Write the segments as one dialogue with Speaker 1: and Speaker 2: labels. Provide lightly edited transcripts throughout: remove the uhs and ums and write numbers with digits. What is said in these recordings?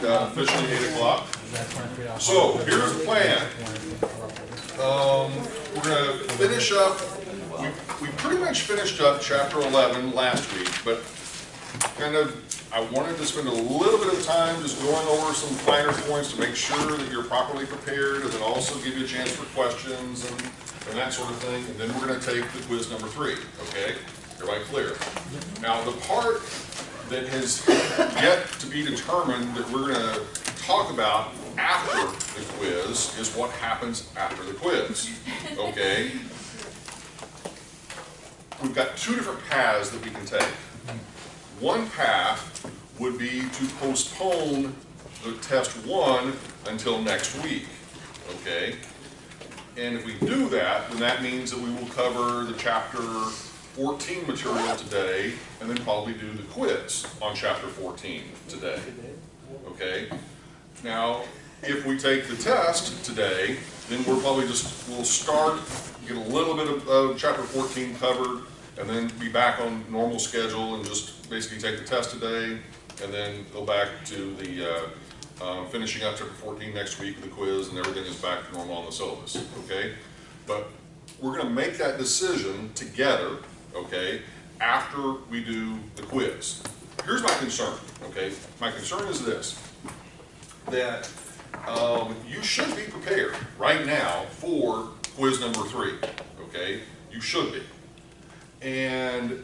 Speaker 1: officially 8 o'clock. So here's the plan. We're going to finish up. We pretty much finished up chapter 11 last week, but I wanted to spend a little bit of time just going over some finer points to make sure that you're properly prepared, and then also give you a chance for questions and that sort of thing. And then we're going to take the quiz number 3. Okay, everybody clear? Now the part that has yet to be determined that we're going to talk about after the quiz is what happens after the quiz. Okay? We've got 2 different paths that we can take. One path would be to postpone the test 1 until next week. Okay? And if we do that, then that means that we will cover the chapter 14 material today, and then probably do the quiz on chapter 14 today. Okay? Now, if we take the test today, then we'll start, get a little bit of chapter 14 covered, and then be back on normal schedule and just basically take the test today, and then go back to the finishing up chapter 14 next week with the quiz, and everything is back to normal on the syllabus. Okay? But we're going to make that decision together, okay, after we do the quiz. Here's my concern, okay? My concern is this, that you should be prepared right now for quiz number 3, okay? You should be.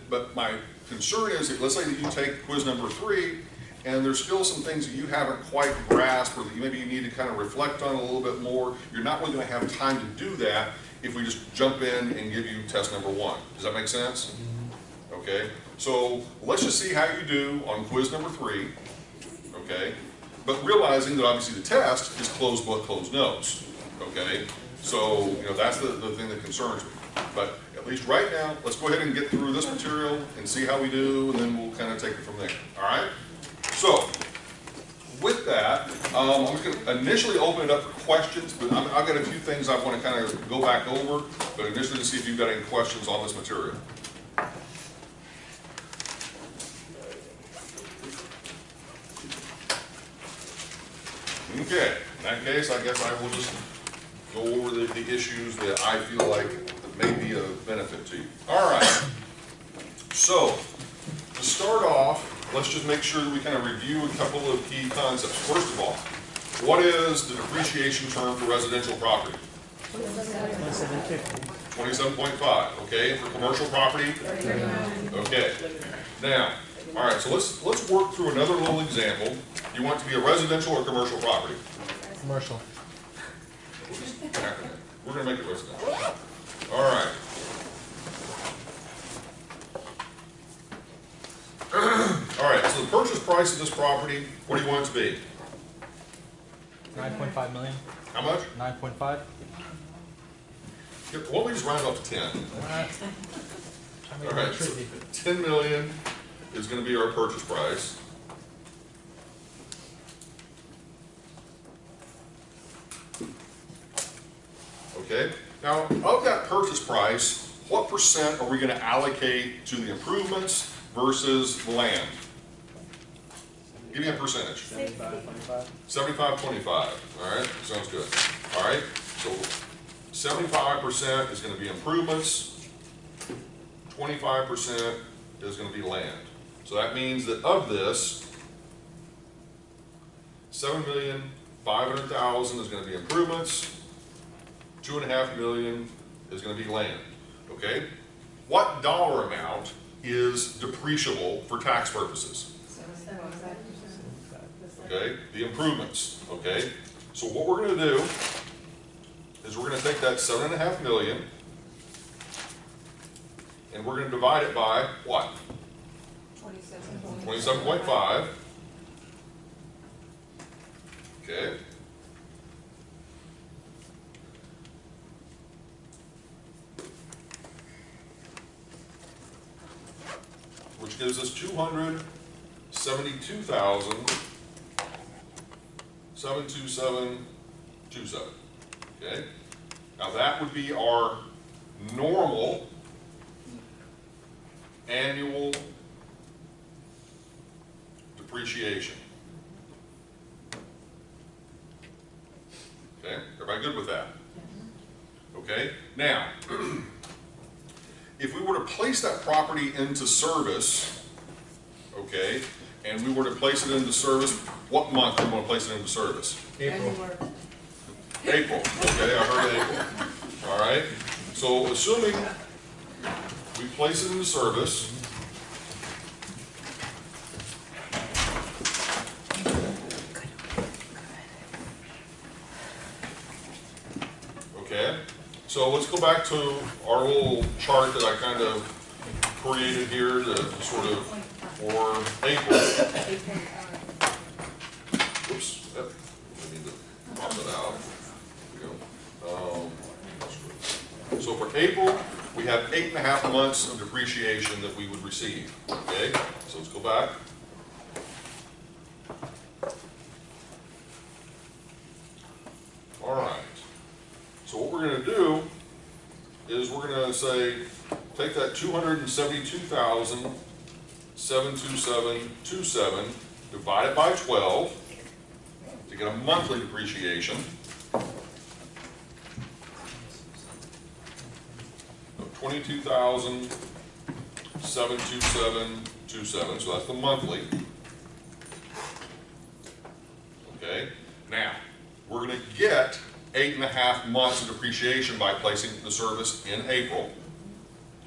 Speaker 1: But my concern is that, let's say that you take quiz number 3, and there's still some things that you haven't quite grasped, or that maybe you need to kind of reflect on a little bit more. You're not really going to have time to do that if we just jump in and give you test number 1. Does that make sense? Okay, so let's just see how you do on quiz number 3, okay? But realizing that obviously the test is closed book, closed nose, okay? So, that's the thing that concerns me. But at least right now, let's go ahead and get through this material and see how we do, and then we'll kind of take it from there, all right? So, with that, I'm just going to initially open it up for questions, but I've got a few things I want to kind of go back over, but initially to see if you've got any questions on this material. Okay, in that case, I guess I will just go over the issues that I feel like may be of benefit to you. All right, so to start off, let's just make sure that we kind of review a couple of key concepts. First of all, what is the depreciation term for residential property? 27.5, okay, for commercial property? Okay, now, all right, so let's work through another little example. You want it to be a residential or commercial property?
Speaker 2: Commercial.
Speaker 1: We're going to make it residential. All right. All right, so the purchase price of this property, what do you want it to be?
Speaker 2: 9.5 million.
Speaker 1: How much?
Speaker 2: 9.5.
Speaker 1: Why don't we just round up to 10? All right, so 10 million is going to be our purchase price. Okay, now of that purchase price, what percent are we going to allocate to the improvements versus the land? Give me a percentage. 75-25. All right, sounds good. All right, so 75% is going to be improvements, 25% is going to be land. So that means that of this, 7,500,000 is going to be improvements, 2.5 million is going to be land. Okay, what dollar amount is depreciable for tax purposes? Okay, the improvements. Okay, so what we're going to do is we're going to take that 7.5 million and we're going to divide it by what? 27.5. Okay. Which gives us 272,727.27. Okay. Now that would be our normal annual depreciation. place that property into service, okay, and we were to place it into service, what month do we want to place it into service?
Speaker 2: April.
Speaker 1: April, okay, I heard April. All right, so assuming we place it into service, okay, so let's go back to our little chart that I kind of created here to sort of, for April. Oops, yep, I need to pop it out. There we go. So for April, we have 8.5 months of depreciation that we would receive, okay? So let's go back. All right. So what we're going to do is we're going to say, take that 272,727.27, divide it by 12 to get a monthly depreciation of 22,727.27. So that's the monthly. Okay. Now we're going to get 8.5 months of depreciation by placing the service in April.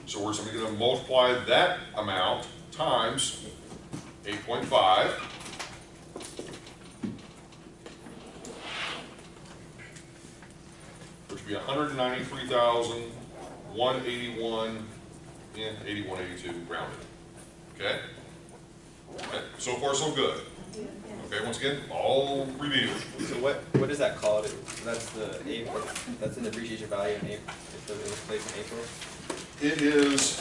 Speaker 1: So we're simply going to multiply that amount times 8.5. Which would be 193,181 and 8182 rounded. Okay? Okay? So far so good. Okay, once again, all reviewed.
Speaker 3: So what is that called? That's the April. That's the depreciation value in April. If it was placed in April.
Speaker 1: It is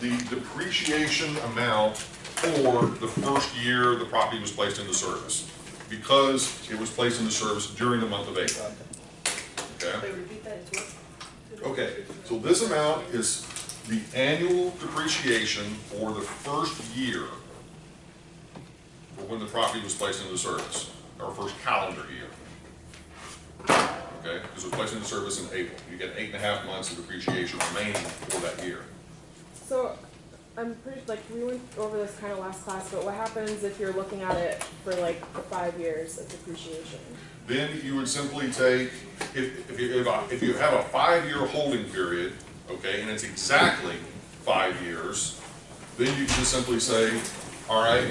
Speaker 1: the depreciation amount for the first year the property was placed into service, because it was placed into service during the month of April. Okay. Okay. So this amount is the annual depreciation for the first year. When the property was placed into service, our first calendar year. Okay, because it was placed into service in April. You get 8.5 months of depreciation remaining for that year.
Speaker 4: So, I'm pretty, like, we went over this kind of last class, but what happens if you're looking at it for like 5 years of depreciation?
Speaker 1: Then you would simply take, if you have a 5-year holding period, okay, and it's exactly 5 years, then you can just simply say, all right,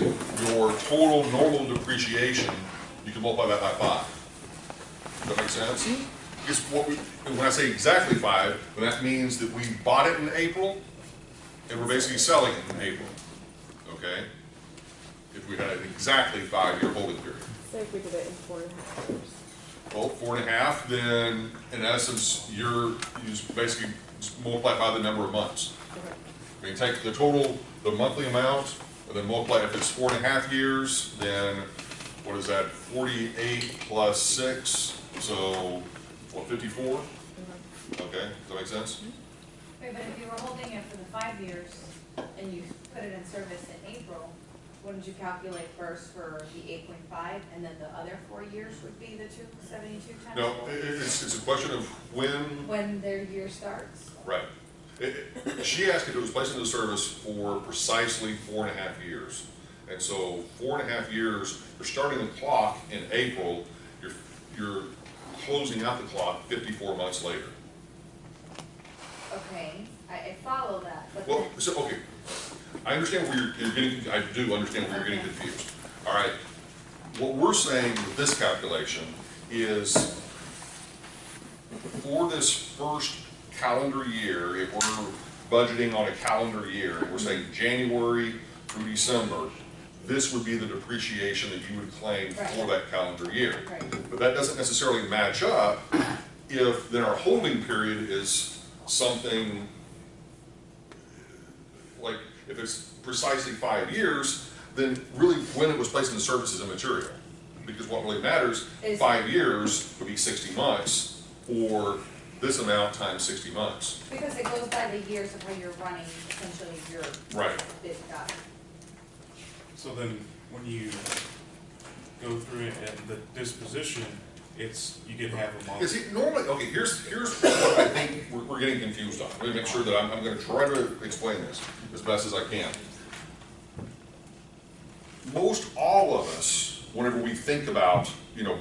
Speaker 1: your total normal depreciation, you can multiply that by 5. Does that make sense? Because when I say exactly 5, then that means that we bought it in April, and we're basically selling it in April. Okay? If we had an exactly 5-year holding period.
Speaker 4: Say if we did it in 4.5 years.
Speaker 1: Well, 4.5, then in essence, you just basically multiply by the number of months.
Speaker 4: Okay.
Speaker 1: You take the total, the monthly amount, and then multiply, if it's 4.5 years, then what is that, 48 plus 6, so, what, 54? Okay, does that make sense?
Speaker 2: Wait, but if you were holding it for the 5 years and you put it in service in April, wouldn't you calculate first for the 8.5 and then the other 4 years would be the 272 times?
Speaker 1: No, it's a question of
Speaker 2: When their year starts?
Speaker 1: right. She asked if it was placed into service for precisely 4.5 years. And so 4.5 years, you're starting the clock in April, you're closing out the clock 54 months later.
Speaker 2: Okay, I follow that, but
Speaker 1: Well, so, okay, I understand where you're getting, I do understand where you're getting confused. All right, what we're saying with this calculation is for this first calendar year, if we're budgeting on a calendar year, we're saying January through December, this would be the depreciation that you would claim for that calendar year.
Speaker 2: Right.
Speaker 1: But that doesn't necessarily match up if then our holding period is something like, if it's precisely 5 years, then really when it was placed into service is immaterial. Because what really matters, 5 years would be 60 months, or this amount times 60 months.
Speaker 2: because it goes by the years of how you're running essentially your
Speaker 1: Right.
Speaker 2: bid guide.
Speaker 5: So then, when you go through it at the disposition, you can have a month.
Speaker 1: Is it normally, okay, here's what I think we're getting confused on. Let me make sure that I'm gonna try to explain this as best as I can. Most all of us, whenever we think about,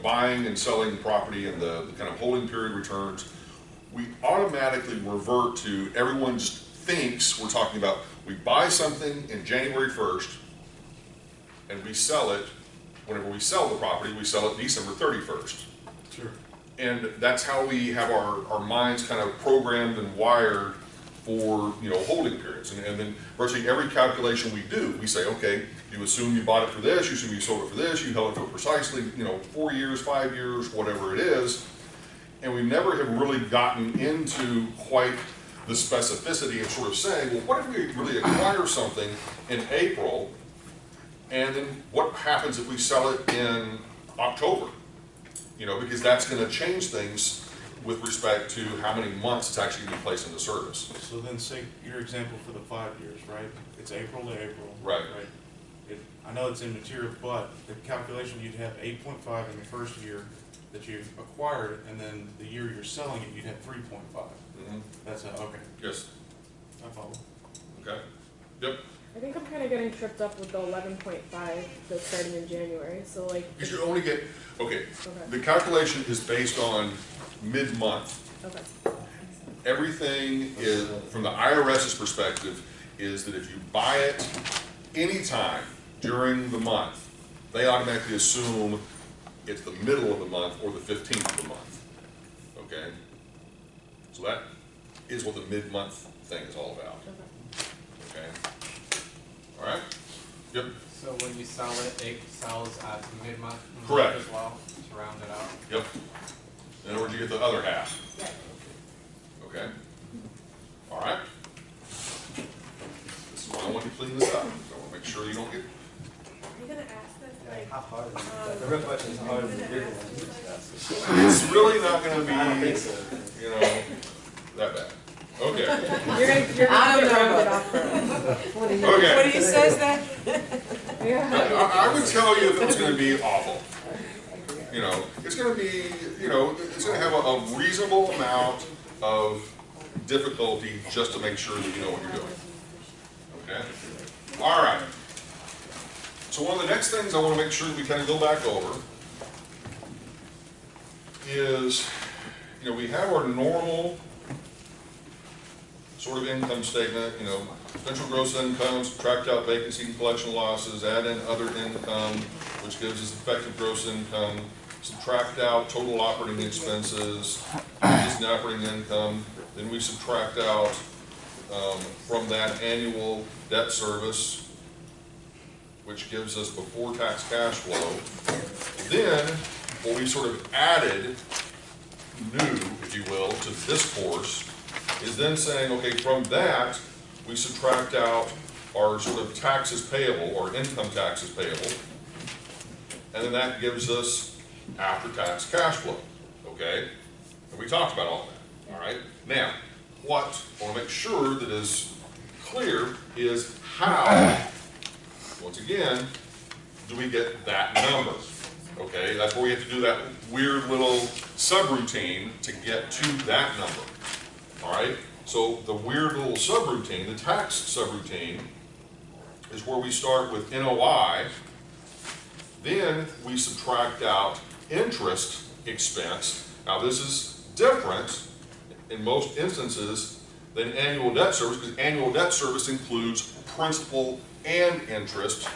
Speaker 1: buying and selling property and the kind of holding period returns, we automatically revert to, everyone just thinks we're talking about, we buy something in January 1st and we sell it, whenever we sell the property, we sell it December 31st.
Speaker 5: Sure.
Speaker 1: And that's how we have our minds kind of programmed and wired for, holding periods. And then virtually every calculation we do, we say, okay, you assume you bought it for this, you assume you sold it for this, you held it for precisely, 4 years, 5 years, whatever it is. And we never have really gotten into quite the specificity of sort of saying, well, what if we really acquire something in April, and then what happens if we sell it in October? Because that's going to change things with respect to how many months it's actually going to be placed into service.
Speaker 5: So then say your example for the 5 years, right? It's April to April.
Speaker 1: Right.
Speaker 5: I know it's immaterial, but the calculation, you'd have 8.5 in the first year that you acquired, and then the year you're selling it, you'd have 3.5.
Speaker 1: Mm-hmm.
Speaker 5: That's okay.
Speaker 1: Yes.
Speaker 5: I follow.
Speaker 1: Okay. Yep.
Speaker 4: I think I'm kind of getting tripped up with the 11.5 that's starting in January, so like.
Speaker 1: Because you only get, okay,
Speaker 4: Okay.
Speaker 1: the calculation is based on mid-month.
Speaker 4: Okay.
Speaker 1: Everything is, from the IRS's perspective, is that if you buy it anytime during the month, they automatically assume it's the middle of the month or the 15th of the month. Okay? So that is what the mid-month thing is all about. Okay? All right? Yep.
Speaker 6: So when you sell it, it sells at mid-month
Speaker 1: Correct.
Speaker 6: as well, to round it out?
Speaker 1: Yep. In other words, you get the other half.
Speaker 2: Right.
Speaker 1: Okay? All right? This is why I want you to clean this up. So I want to make sure you don't get.
Speaker 7: Are you gonna ask this, like,
Speaker 3: How hard is it? The real question is, how hard is the bigger one?
Speaker 1: It's really not going to be,
Speaker 3: I don't think so.
Speaker 1: that bad. Okay.
Speaker 4: You're gonna round it off for us.
Speaker 1: Okay.
Speaker 7: what he says then?
Speaker 4: Yeah.
Speaker 1: I would tell you if it was going to be awful. It's going to be, it's going to have a reasonable amount of difficulty just to make sure that you know what you're doing. Okay? All right. So one of the next things I want to make sure that we kind of go back over is, we have our normal sort of income statement, potential gross income, subtract out vacancy and collection losses, add in other income, which gives us effective gross income, subtract out total operating expenses, which is the operating income, then we subtract out from that annual debt service, which gives us before tax cash flow. Then, what we sort of added, new, if you will, to this course, is then saying, okay, from that, we subtract out our sort of taxes payable, or income taxes payable, and then that gives us after-tax cash flow, okay? And we talked about all that, all right? Now, what I want to make sure that is clear is how, once again, do we get that number? Okay, that's where we have to do that weird little subroutine to get to that number. All right, so the weird little subroutine, the tax subroutine, is where we start with NOI, then we subtract out interest expense. Now this is different in most instances than annual debt service, because annual debt service includes principal and interest,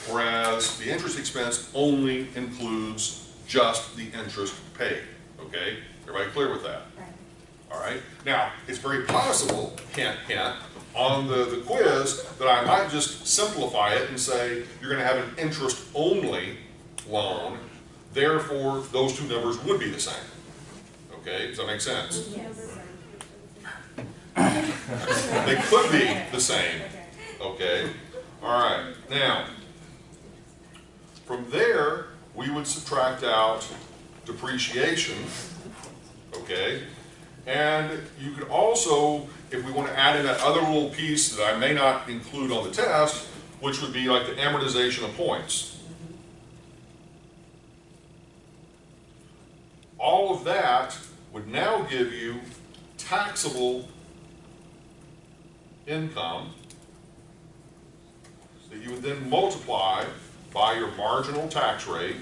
Speaker 1: whereas the interest expense only includes just the interest paid. Okay, everybody clear with that?
Speaker 2: Right.
Speaker 1: All right. Now, it's very possible, hint, hint, on the quiz that I might just simplify it and say you're going to have an interest-only loan. Therefore, those two numbers would be the same. Okay, does that make sense?
Speaker 2: Yes.
Speaker 1: They could be the same. Okay. All right. Now, from there, we would subtract out depreciation. Okay. And you could also, if we want to add in that other little piece that I may not include on the test, which would be like the amortization of points. all of that would now give you taxable income that you would then multiply by your marginal tax rate,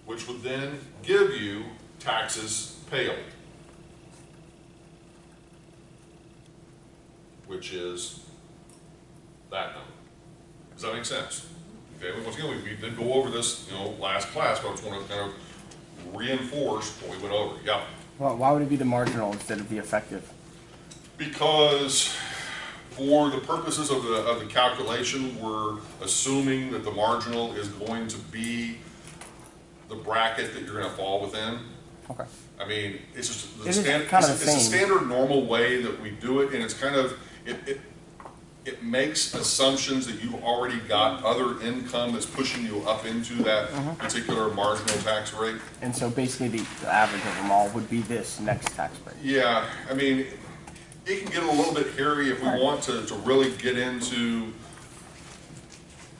Speaker 1: which would then give you taxes payable, which is that number. Does that make sense? Okay, once again, we did go over this, last class, but I just want to kind of reinforce what we went over. Yeah.
Speaker 8: Well, why would it be the marginal instead of the effective?
Speaker 1: Because for the purposes of the calculation, we're assuming that the marginal is going to be the bracket that you're going to fall within.
Speaker 8: Okay.
Speaker 1: I mean, it's just the
Speaker 8: It is
Speaker 1: standard.
Speaker 8: kind of
Speaker 1: It's
Speaker 8: the
Speaker 1: a
Speaker 8: same.
Speaker 1: standard, normal way that we do it, and it's kind of it makes assumptions that you've already got other income that's pushing you up into that particular marginal tax rate.
Speaker 8: And so basically the average of them all would be this next tax rate.
Speaker 1: Yeah, I mean, it can get a little bit hairy if we want to really get into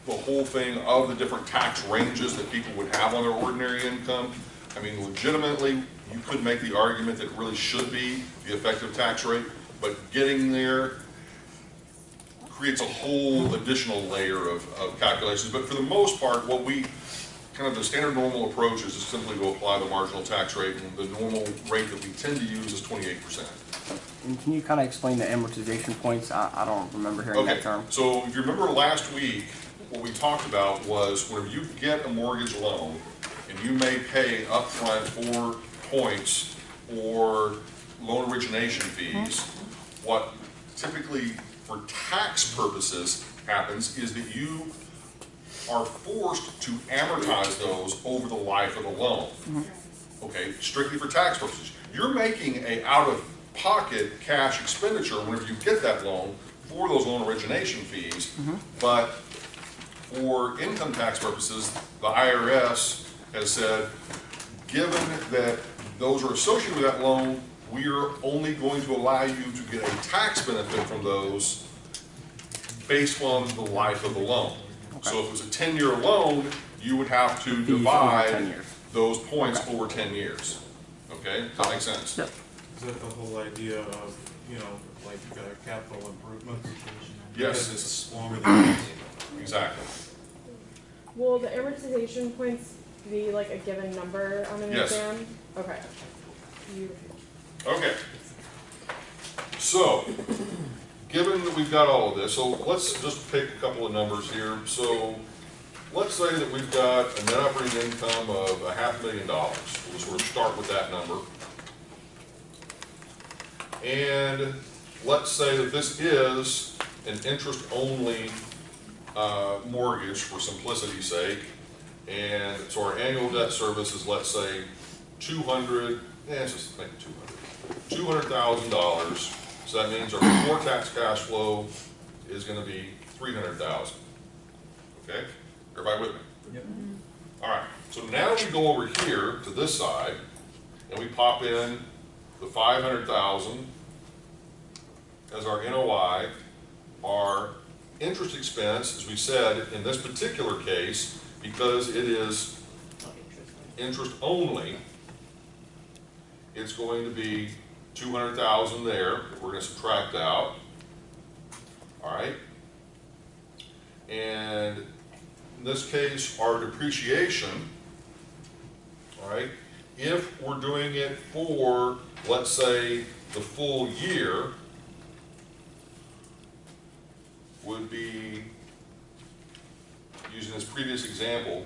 Speaker 1: the whole thing of the different tax ranges that people would have on their ordinary income. I mean, legitimately, you could make the argument that it really should be the effective tax rate, but getting there creates a whole additional layer of calculations. But for the most part, what we, kind of the standard normal approach is just simply to apply the marginal tax rate, and the normal rate that we tend to use is 28%.
Speaker 8: And can you kind of explain the amortization points? I don't remember hearing
Speaker 1: Okay,
Speaker 8: that term.
Speaker 1: so if you remember last week, what we talked about was whenever you get a mortgage loan and you may pay upfront 4 points or loan origination fees, what typically for tax purposes happens is that you are forced to amortize those over the life of the loan. Okay, strictly for tax purposes. You're making a out-of-pocket cash expenditure whenever you get that loan for those loan origination fees, but for income tax purposes, the IRS has said, given that those are associated with that loan, we are only going to allow you to get a tax benefit from those based on the life of the loan.
Speaker 8: Okay.
Speaker 1: So if it was a 10-year loan, you would have to
Speaker 8: Fees over 10
Speaker 1: divide
Speaker 8: years.
Speaker 1: those points
Speaker 8: Okay.
Speaker 1: over 10 years. Okay, does that make sense?
Speaker 8: Yep.
Speaker 5: Is that the whole idea of, like capital improvements?
Speaker 1: Yes.
Speaker 5: Because it's longer than.
Speaker 1: Exactly.
Speaker 4: Will the amortization points be like a given number on an
Speaker 1: Yes.
Speaker 4: exam? Okay. Beautiful.
Speaker 1: Okay. So, given that we've got all of this, so let's just pick a couple of numbers here. So, let's say that we've got a net operating income of $500,000. We'll sort of start with that number. And let's say that this is an interest-only mortgage for simplicity's sake. And so our annual debt service is, let's say, let's just make it $200,000. So that means our before tax cash flow is going to be $300,000. Okay, everybody with me?
Speaker 3: Yep.
Speaker 1: All right. So now we go over here to this side, and we pop in the $500,000 as our NOI. Our interest expense, as we said, in this particular case, because it is interest only, it's going to be $200,000 there that we're going to subtract out. All right. And in this case, our depreciation, all right, if we're doing it for, let's say, the full year, would be, using this previous example,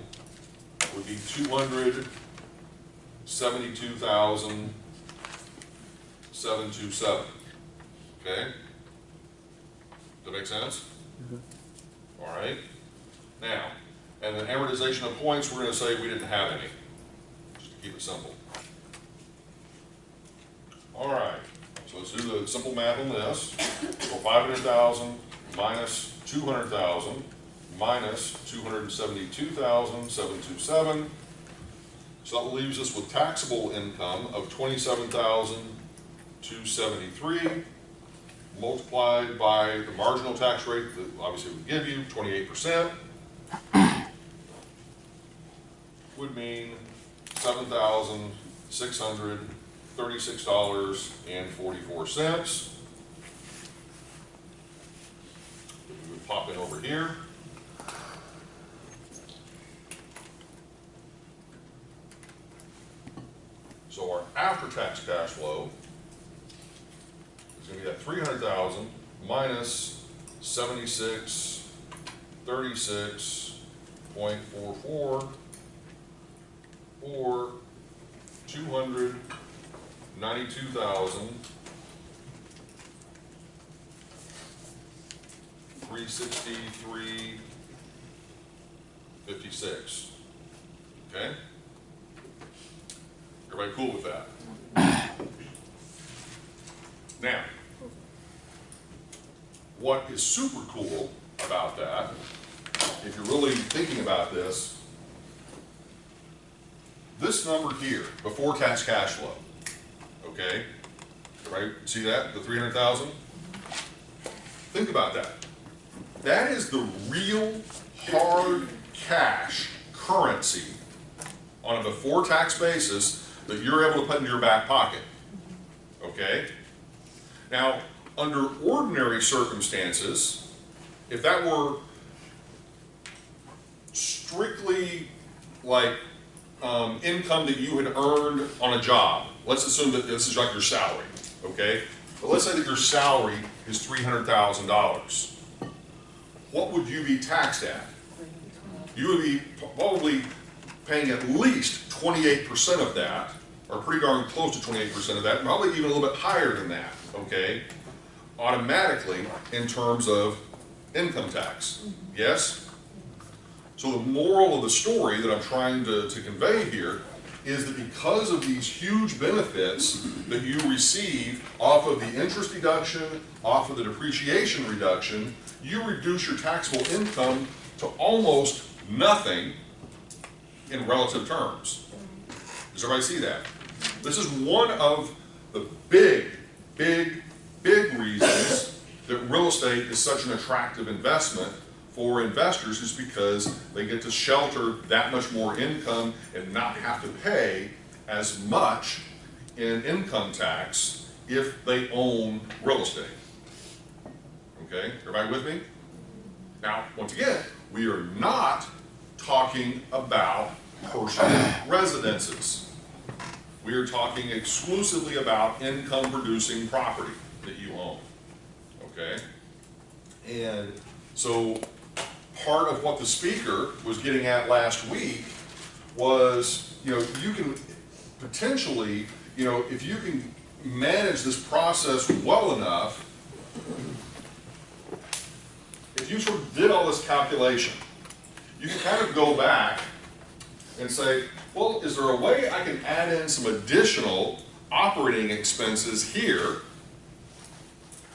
Speaker 1: would be $272,727. Okay? Does that make sense? All right. Now, and then amortization of points, we're going to say we didn't have any, just to keep it simple. All right. So let's do the simple math on this. So 500,000 minus 200,000 minus 272,727. So that leaves us with taxable income of 27,273 multiplied by the marginal tax rate that obviously would give you 28%. would mean $7,636.44. We would pop in over here. So our after-tax cash flow is going to be that 300,000 minus 7636.44 or 292,363.56. Okay? Everybody cool with that? Now, what is super cool about that, if you're really thinking about this number here, before tax cash flow, okay? Everybody see that, the 300,000? Think about that. That is the real hard cash currency on a before tax basis that you're able to put into your back pocket, okay? Now, under ordinary circumstances, if that were strictly like income that you had earned on a job, let's assume that this is like your salary, okay? But let's say that your salary is $300,000. What would you be taxed at? You would be probably paying at least 28% of that, or pretty darn close to 28% of that, probably even a little bit higher than that, okay? Automatically in terms of income tax. Yes? So the moral of the story that I'm trying to convey here is that because of these huge benefits that you receive off of the interest deduction, off of the depreciation reduction, you reduce your taxable income to almost nothing in relative terms. Does everybody see that? This is one of the big reasons that real estate is such an attractive investment for investors, is because they get to shelter that much more income and not have to pay as much in income tax if they own real estate. Okay, everybody with me? Now, once again, we are not talking about personal residences. We are talking exclusively about income producing property that you own. Okay? And so part of what the speaker was getting at last week was, you know, you can potentially, you know, if you can manage this process well enough, if you sort of did all this calculation, you can kind of go back and say, well, is there a way I can add in some additional operating expenses here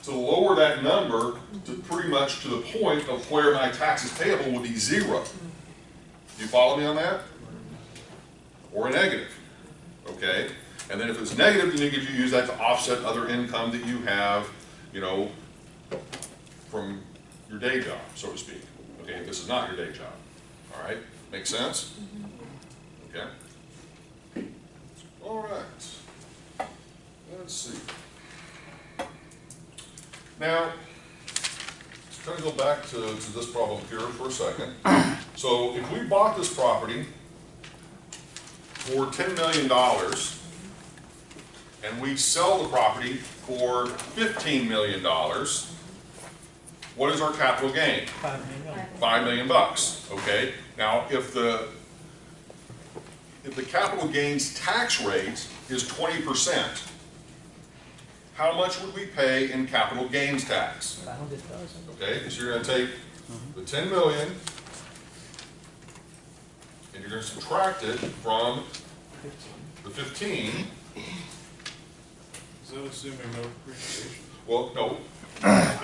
Speaker 1: to lower that number to pretty much to the point of where my taxes payable would be zero? Do you follow me on that? Or a negative, okay? And then if it's negative, then you could use that to offset other income that you have, you know, from your day job, so to speak. Okay, if this is not your day job. All right, make sense? Okay. All right. Let's see. Now, let's kind of go back to this problem here for a second. So if we bought this property for $10 million and we sell the property for $15 million, what is our capital gain? $5 million bucks. Okay. Now, if the capital gains tax rate is 20%, how much would we pay in capital gains tax? Okay, so you're going to take the 10 million and you're going to subtract it from the 15.
Speaker 5: Is that assuming no depreciation?
Speaker 1: Well, no. I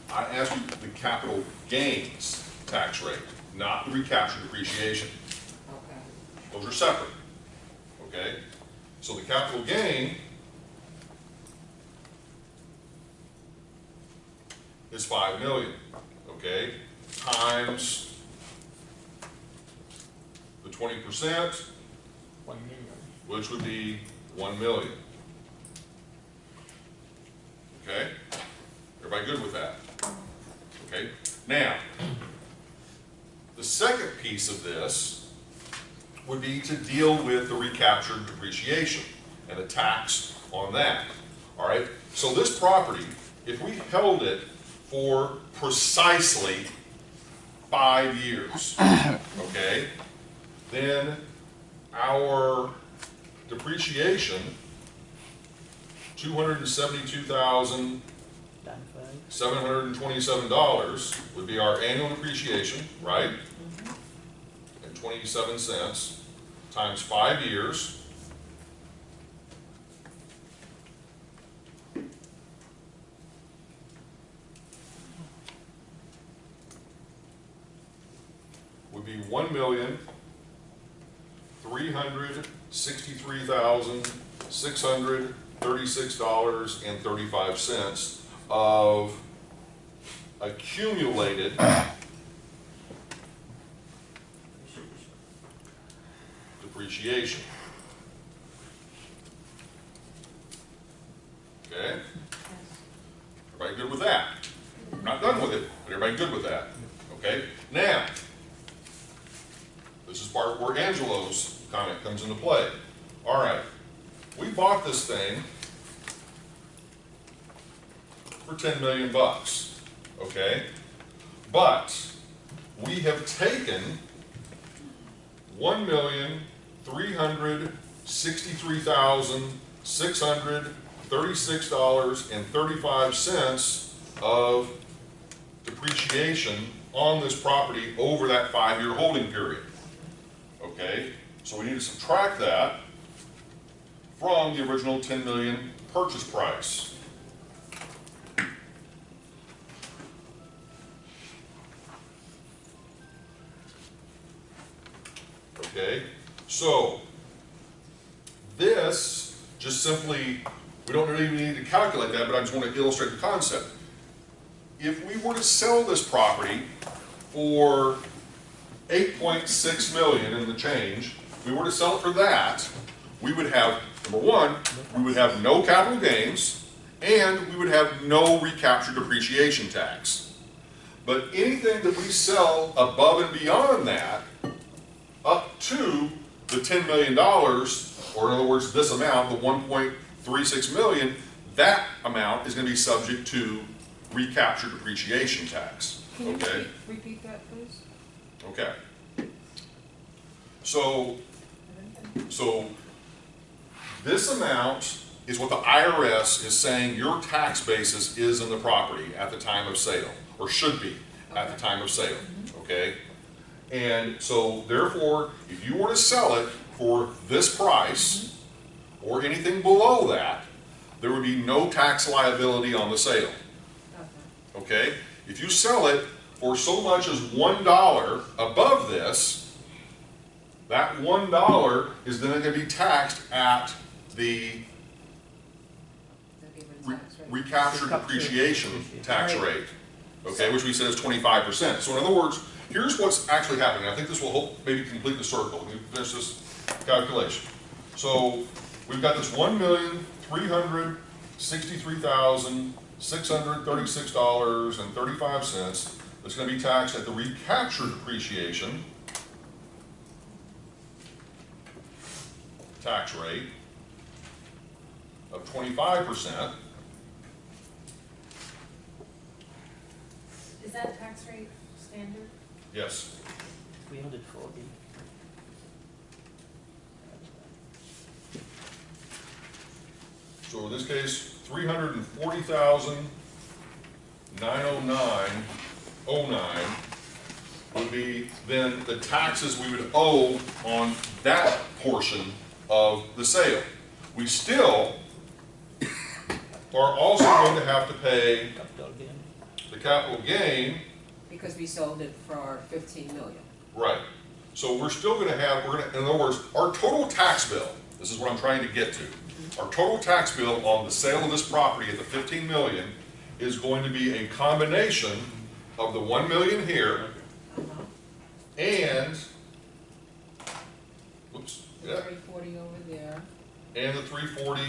Speaker 1: asked you the capital gains tax rate, not the recapture depreciation. Those are separate. Okay? So the capital gain is $5 million, okay, times 20%,
Speaker 8: 1 million.
Speaker 1: which would be 1 million. Okay? Everybody good with that? Okay? Now, the second piece of this would be to deal with the recaptured depreciation and the tax on that. All right? So this property, if we held it for precisely 5 years, okay, then our depreciation, $272,727 would be our annual depreciation, right? And 27 cents times 5 years. Would be $1,363,636.35 of accumulated depreciation. Okay? Everybody good with that? I'm not done with it, but everybody good with that? Okay? Now, this is part where Angelo's comment comes into play. All right, we bought this thing for 10 million bucks, okay? But we have taken $1,363,636.35 of depreciation on this property over that 5-year holding period. Okay, so we need to subtract that from the original 10 million purchase price. Okay, so this just simply, we don't really need to calculate that, but I just want to illustrate the concept. If we were to sell this property for 8.6 million in the change, we were to sell it for that, we would have, number one, we would have no capital gains, and we would have no recaptured depreciation tax. But anything that we sell above and beyond that, up to the $10 million, or in other words, this amount, the 1.36 million, that amount is going to be subject to recaptured depreciation tax.
Speaker 7: Can you
Speaker 1: Okay?
Speaker 7: repeat that, please?
Speaker 1: Okay. So this amount is what the IRS is saying your tax basis is in the property at the time of sale, or should be at the time of sale, okay? And so therefore, if you were to sell it for this price, or anything below that, there would be no tax liability on the sale, okay? If you sell it for so much as $1 above this, that $1 is then going to be taxed at the recaptured depreciation tax rate, okay, which we said is 25%. So in other words, here's what's actually happening. I think this will help maybe complete the circle. Let me finish this calculation. So we've got this $1,363,636.35 that's going to be taxed at the recaptured depreciation tax rate of 25%.
Speaker 2: Is that tax rate standard?
Speaker 1: Yes.
Speaker 8: 340.
Speaker 1: So in this case, $340,909.09 would be then the taxes we would owe on that portion of the sale. We still are also going to have to pay the capital gain.
Speaker 9: Because we sold it for 15 million.
Speaker 1: Right. So we're still going to have, in other words, our total tax bill, this is what I'm trying to get to, our total tax bill on the sale of this property at the 15 million is going to be a combination of the 1 million here and Yeah.
Speaker 9: 340 over there.
Speaker 1: and the 340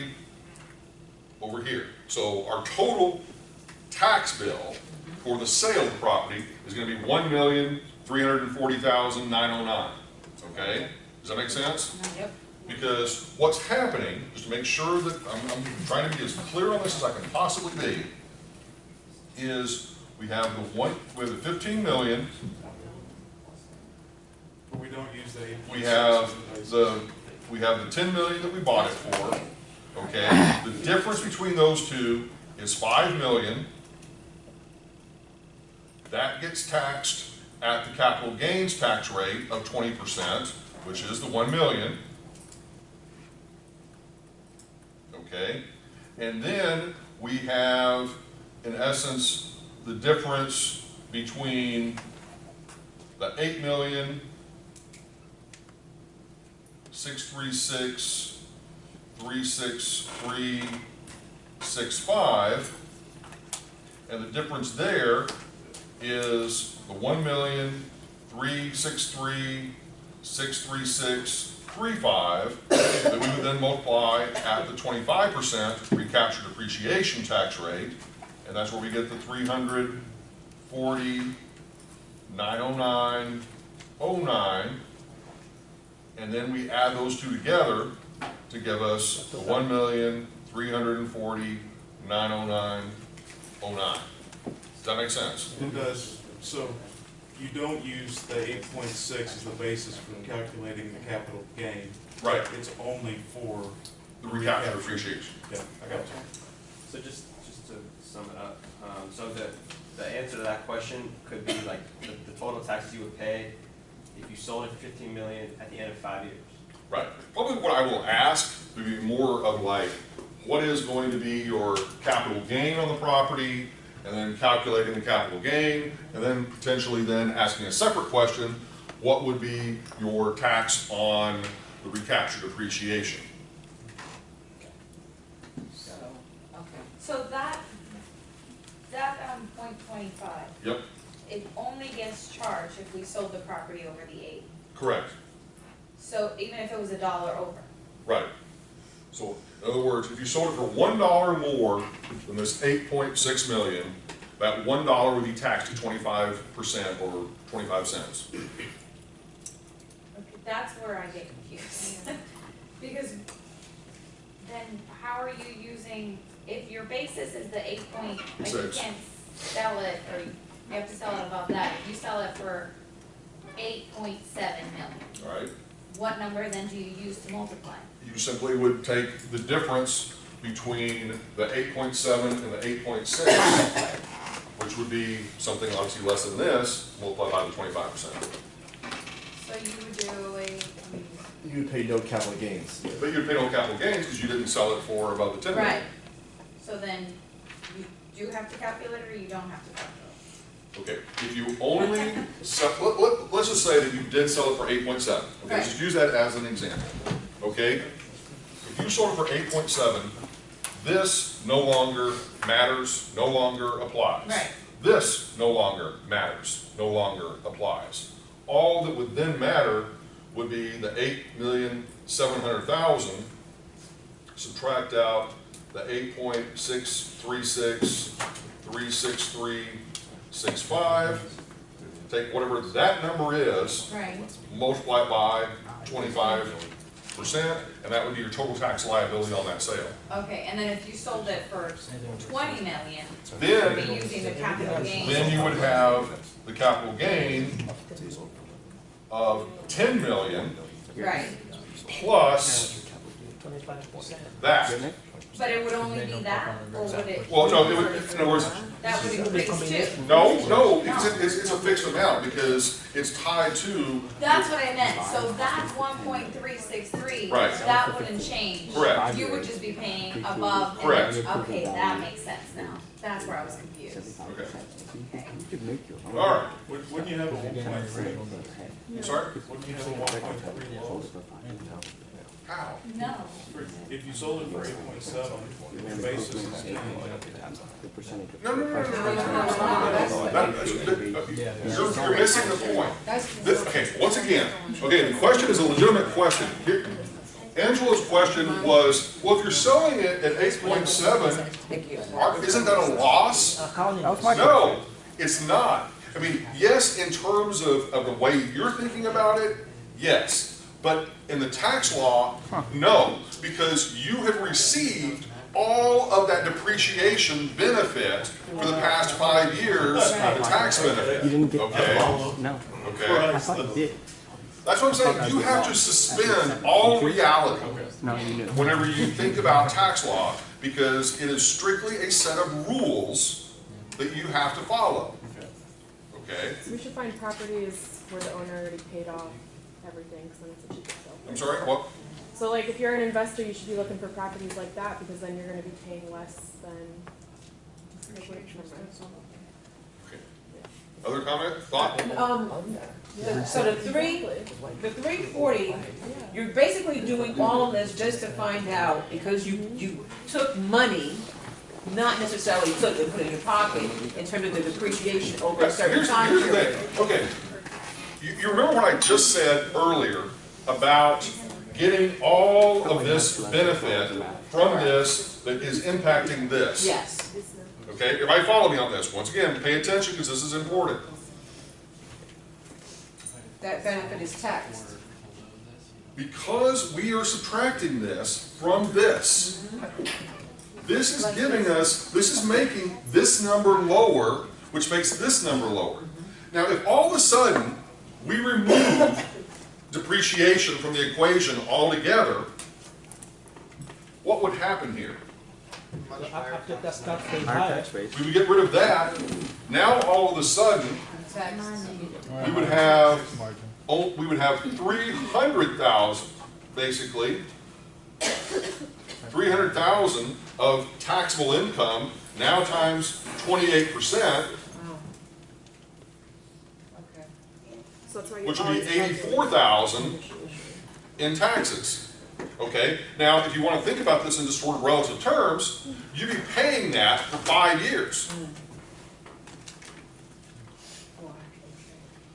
Speaker 1: over here. So our total tax bill for the sale of the property is going to be $1,340,909. Okay? Does that make sense?
Speaker 9: Yep.
Speaker 1: Because what's happening, just to make sure that I'm trying to be as clear on this as I can possibly be, is we have the 15 million.
Speaker 5: But we don't use the 8.6.
Speaker 1: We have the 10 million that we bought it for. Okay, the difference between those two is 5 million. That gets taxed at the capital gains tax rate of 20%, which is the 1 million. Okay, and then we have, in essence, the difference between the 8 million, 636, 36365, and the difference there is the 1,363,636.35 that we would then multiply at the 25% recapture depreciation tax rate, and that's where we get the 340,909.09, and then we add those two together to give us the 1,340,909.09. Does that make sense?
Speaker 5: It does. So you don't use the 8.6 as the basis for calculating the capital gain.
Speaker 1: Right.
Speaker 5: It's only for
Speaker 1: The recapture depreciation.
Speaker 5: Yeah, I got you.
Speaker 8: So just to sum it up, so the answer to that question could be like the total taxes you would pay if you sold it for 15 million at the end of 5 years.
Speaker 1: Right. Probably what I will ask would be more of like, what is going to be your capital gain on the property, and then calculating the capital gain, and then potentially then asking a separate question, what would be your tax on the recapture depreciation?
Speaker 9: So, okay.
Speaker 2: So that 0.25,
Speaker 1: Yep,
Speaker 2: it only gets charged if we sold the property over the 8.
Speaker 1: correct.
Speaker 2: So even if it was $1 over.
Speaker 1: Right. So, in other words, if you sold it for $1 more than this 8.6 million, that $1 would be taxed at 25% or 25 cents.
Speaker 2: Okay, that's where I get confused. Because then how are you using, if your basis is the 8 point, like you
Speaker 1: Six.
Speaker 2: can't sell it, or you have to sell it above that, if you sell it for 8.7 million,
Speaker 1: All right?
Speaker 2: what number then do you use to multiply?
Speaker 1: You simply would take the difference between the 8.7 and the 8.6, which would be something obviously less than this, multiplied by the 25%.
Speaker 2: So you would do
Speaker 10: You would pay no capital gains.
Speaker 1: But you'd pay no capital gains because you didn't sell it for above the 10 million.
Speaker 2: right, so then you do have to calculate it or you don't have to calculate?
Speaker 1: Okay, if you only sell, let's just say that you did sell it for 8.7. Okay,
Speaker 2: Right.
Speaker 1: just use that as an example. Okay, if you sold it for 8.7, this no longer matters, no longer applies.
Speaker 2: Right.
Speaker 1: This no longer matters, no longer applies. All that would then matter would be the 8,700,000. Subtract out the 8.636,363.65. Take whatever that number is,
Speaker 2: Right.
Speaker 1: multiply it by 25%, and that would be your total tax liability on that sale.
Speaker 2: Okay, and then if you sold it for 20 million, you'd be
Speaker 1: Then,
Speaker 2: using the capital gain.
Speaker 1: then you would have the capital gain of 10 million
Speaker 2: Right,
Speaker 1: plus that.
Speaker 2: but it would only be that, or would it?
Speaker 1: Well, no, it would, in other words,
Speaker 2: That would increase too.
Speaker 1: no, because it's a fixed amount, because it's tied to,
Speaker 2: That's what I meant, so that's 1.363.
Speaker 1: Right.
Speaker 2: That wouldn't change.
Speaker 1: Correct.
Speaker 2: You would just be paying above. and-
Speaker 1: Correct.
Speaker 2: Okay, that makes sense now. That's where I was confused.
Speaker 1: okay,
Speaker 2: Okay.
Speaker 1: all right,
Speaker 5: Wouldn't you have a 1.3?
Speaker 1: I'm sorry?
Speaker 5: Wouldn't you have a 1.3 loss?
Speaker 1: How?
Speaker 2: No.
Speaker 5: If you sold it for 8.7, your basis is 10.
Speaker 1: No, you're missing the point.
Speaker 9: That's.
Speaker 1: Okay, once again, okay, the question is a legitimate question. Angela's question was, well, if you're selling it at 8.7, isn't that a loss? No, it's not. I mean, yes, in terms of the way you're thinking about it, yes. But in the tax law, no, because you have received all of that depreciation benefit for the past 5 years, the tax benefit.
Speaker 11: You didn't get
Speaker 1: Okay?
Speaker 11: No.
Speaker 1: Okay?
Speaker 11: I thought you did.
Speaker 1: That's what I'm saying. You have to suspend all reality
Speaker 11: No, you didn't.
Speaker 1: whenever you think about tax law, because it is strictly a set of rules that you have to follow. Okay?
Speaker 4: So we should find properties where the owner already paid off everything, because then it's a cheaper sale.
Speaker 1: I'm sorry, what?
Speaker 4: So like, if you're an investor, you should be looking for properties like that, because then you're gonna be paying less than.
Speaker 1: Other comment, thought?
Speaker 9: So the 340, you're basically doing all of this just to find out, because you took money, not necessarily took it, put it in your pocket, in terms of the depreciation over a certain time
Speaker 1: Here's the
Speaker 9: period.
Speaker 1: thing, okay. You remember what I just said earlier about getting all of this benefit from this that is impacting this?
Speaker 9: Yes.
Speaker 1: Okay, everybody follow me on this. Once again, pay attention because this is important.
Speaker 9: That benefit is taxed.
Speaker 1: Because we are subtracting this from this, this is giving us, this is making this number lower, which makes this number lower. Now, if all of a sudden we remove depreciation from the equation altogether, what would happen here?
Speaker 11: After that stuff stayed
Speaker 3: Higher
Speaker 11: higher.
Speaker 3: tax rate.
Speaker 1: We would get rid of that. Now, all of a sudden, we would have 300,000, basically, 300,000 of taxable income, now times 28%,
Speaker 4: So that's why you
Speaker 1: which would be
Speaker 4: always.
Speaker 1: 84,000 in taxes. Okay, now if you want to think about this in just sort of relative terms, you'd be paying that for 5 years.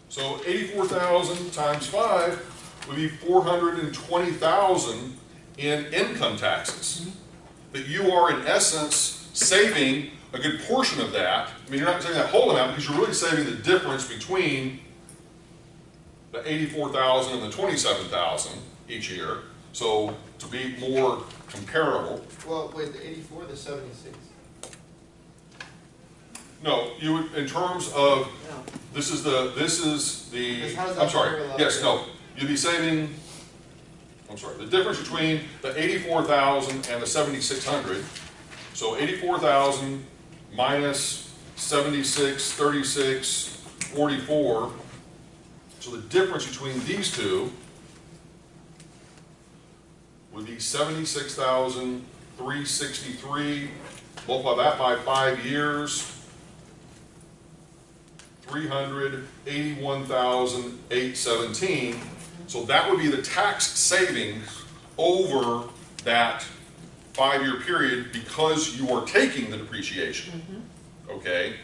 Speaker 1: So 84,000 times 5 would be 420,000 in income taxes. That you are in essence saving a good portion of that. I mean, you're not saving that whole amount because you're really saving the difference between the 84,000 and the 27,000 each year. So to be more comparable.
Speaker 10: Well, wait, the 84, the 76.
Speaker 1: No, you would, in terms of, this is the,
Speaker 10: How does that
Speaker 1: I'm sorry,
Speaker 10: parallel?
Speaker 1: yes, no, you'd be saving, I'm sorry, the difference between the 84,000 and the 7,600, so 84,000 minus 76, 36, 44, so the difference between these two would be 76,363, multiply that by 5 years, 381,817. So that would be the tax savings over that 5-year period because you are taking the depreciation. Okay?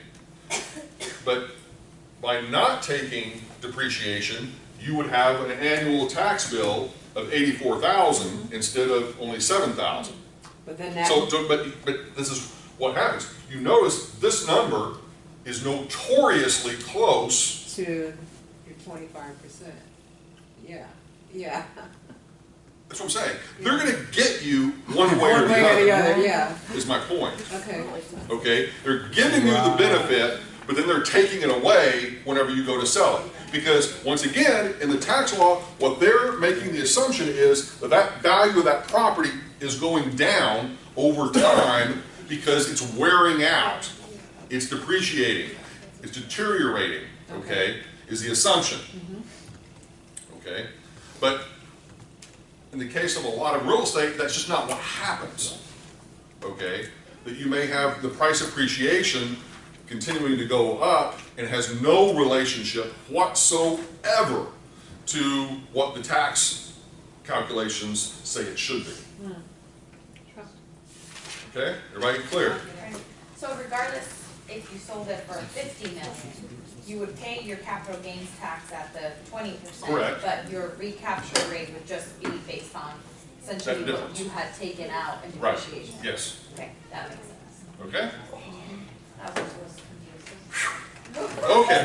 Speaker 1: But by not taking depreciation, you would have an annual tax bill of 84,000 instead of only 7,000.
Speaker 9: But then that.
Speaker 1: So, but this is what happens. You notice this number is notoriously close.
Speaker 9: To your 25%. Yeah, yeah.
Speaker 1: That's what I'm saying. They're going to get you one way or the other.
Speaker 9: Yeah.
Speaker 1: Is my point.
Speaker 9: Okay.
Speaker 1: Okay? They're giving you the benefit, but then they're taking it away whenever you go to sell it. Because once again, in the tax law, what they're making the assumption is that that value of that property is going down over time because it's wearing out. It's depreciating. It's deteriorating. Okay? Is the assumption. Okay? But in the case of a lot of real estate, that's just not what happens. Okay? That you may have the price appreciation continuing to go up and has no relationship whatsoever to what the tax calculations say it should be. Okay? Everybody clear?
Speaker 2: So regardless, if you sold it for 50 million, you would pay your capital gains tax at the 20%.
Speaker 1: Correct.
Speaker 2: But your recapture rate would just be based on essentially what
Speaker 1: difference.
Speaker 2: you had taken out in
Speaker 1: Right,
Speaker 2: depreciation.
Speaker 1: yes,
Speaker 2: Okay, that makes sense.
Speaker 1: okay?
Speaker 2: That was confusing.
Speaker 1: Okay,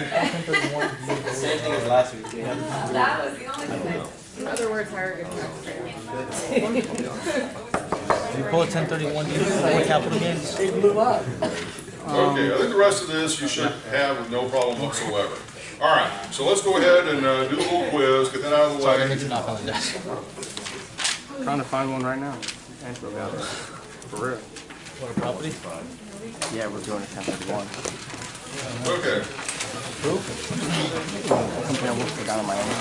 Speaker 3: Same thing as last week.
Speaker 2: That was the only thing.
Speaker 4: In other words, hire a good tax rate.
Speaker 11: You pull a 1031 for capital gains?
Speaker 1: okay, I think the rest of this you should have with no problem whatsoever. All right, so let's go ahead and do the little quiz, get that out of the way.
Speaker 11: Knock on the desk.
Speaker 10: Trying to find one right now. Antwerp got it. For real.
Speaker 11: What, a property?
Speaker 10: Yeah, we're doing a 1031.
Speaker 1: Okay,
Speaker 10: Something I worked for down in Miami.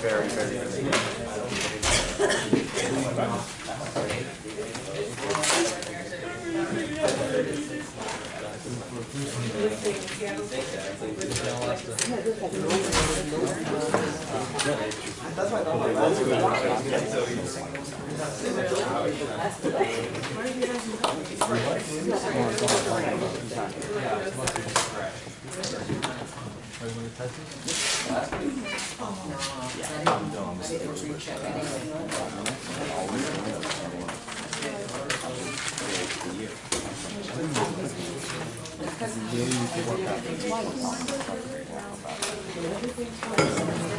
Speaker 10: Very, very good.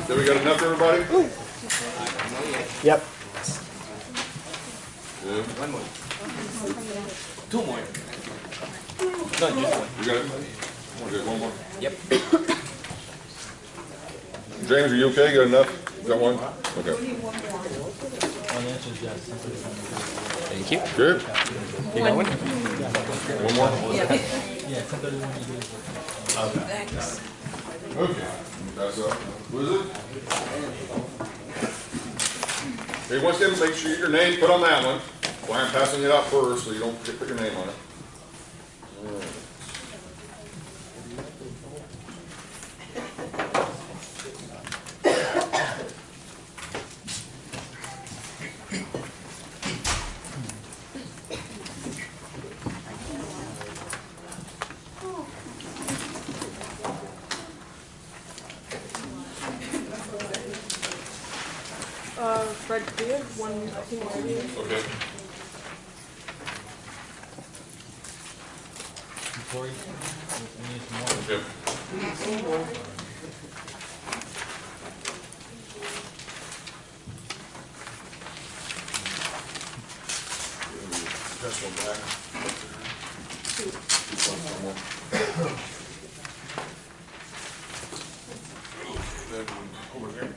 Speaker 1: then we got enough for everybody?
Speaker 10: Yep.
Speaker 1: Good.
Speaker 3: Two more. No, just one.
Speaker 1: You got it? Okay, one more.
Speaker 3: Yep.
Speaker 1: James, are you okay? Got enough? Got one? Okay.
Speaker 11: One answer is yes.
Speaker 3: Thank you.
Speaker 1: Good?
Speaker 3: You got one?
Speaker 1: One more?
Speaker 11: Yeah, 1031 you do.
Speaker 1: Okay. That's up. What is it? Okay, once again, make sure your name put on that one. Well, I'm passing it out first, so you don't put your name on it.
Speaker 4: Fred, do you have one, two more ideas?
Speaker 1: Okay.
Speaker 11: Corey, we need some more.
Speaker 1: Okay. This one back. Then over here.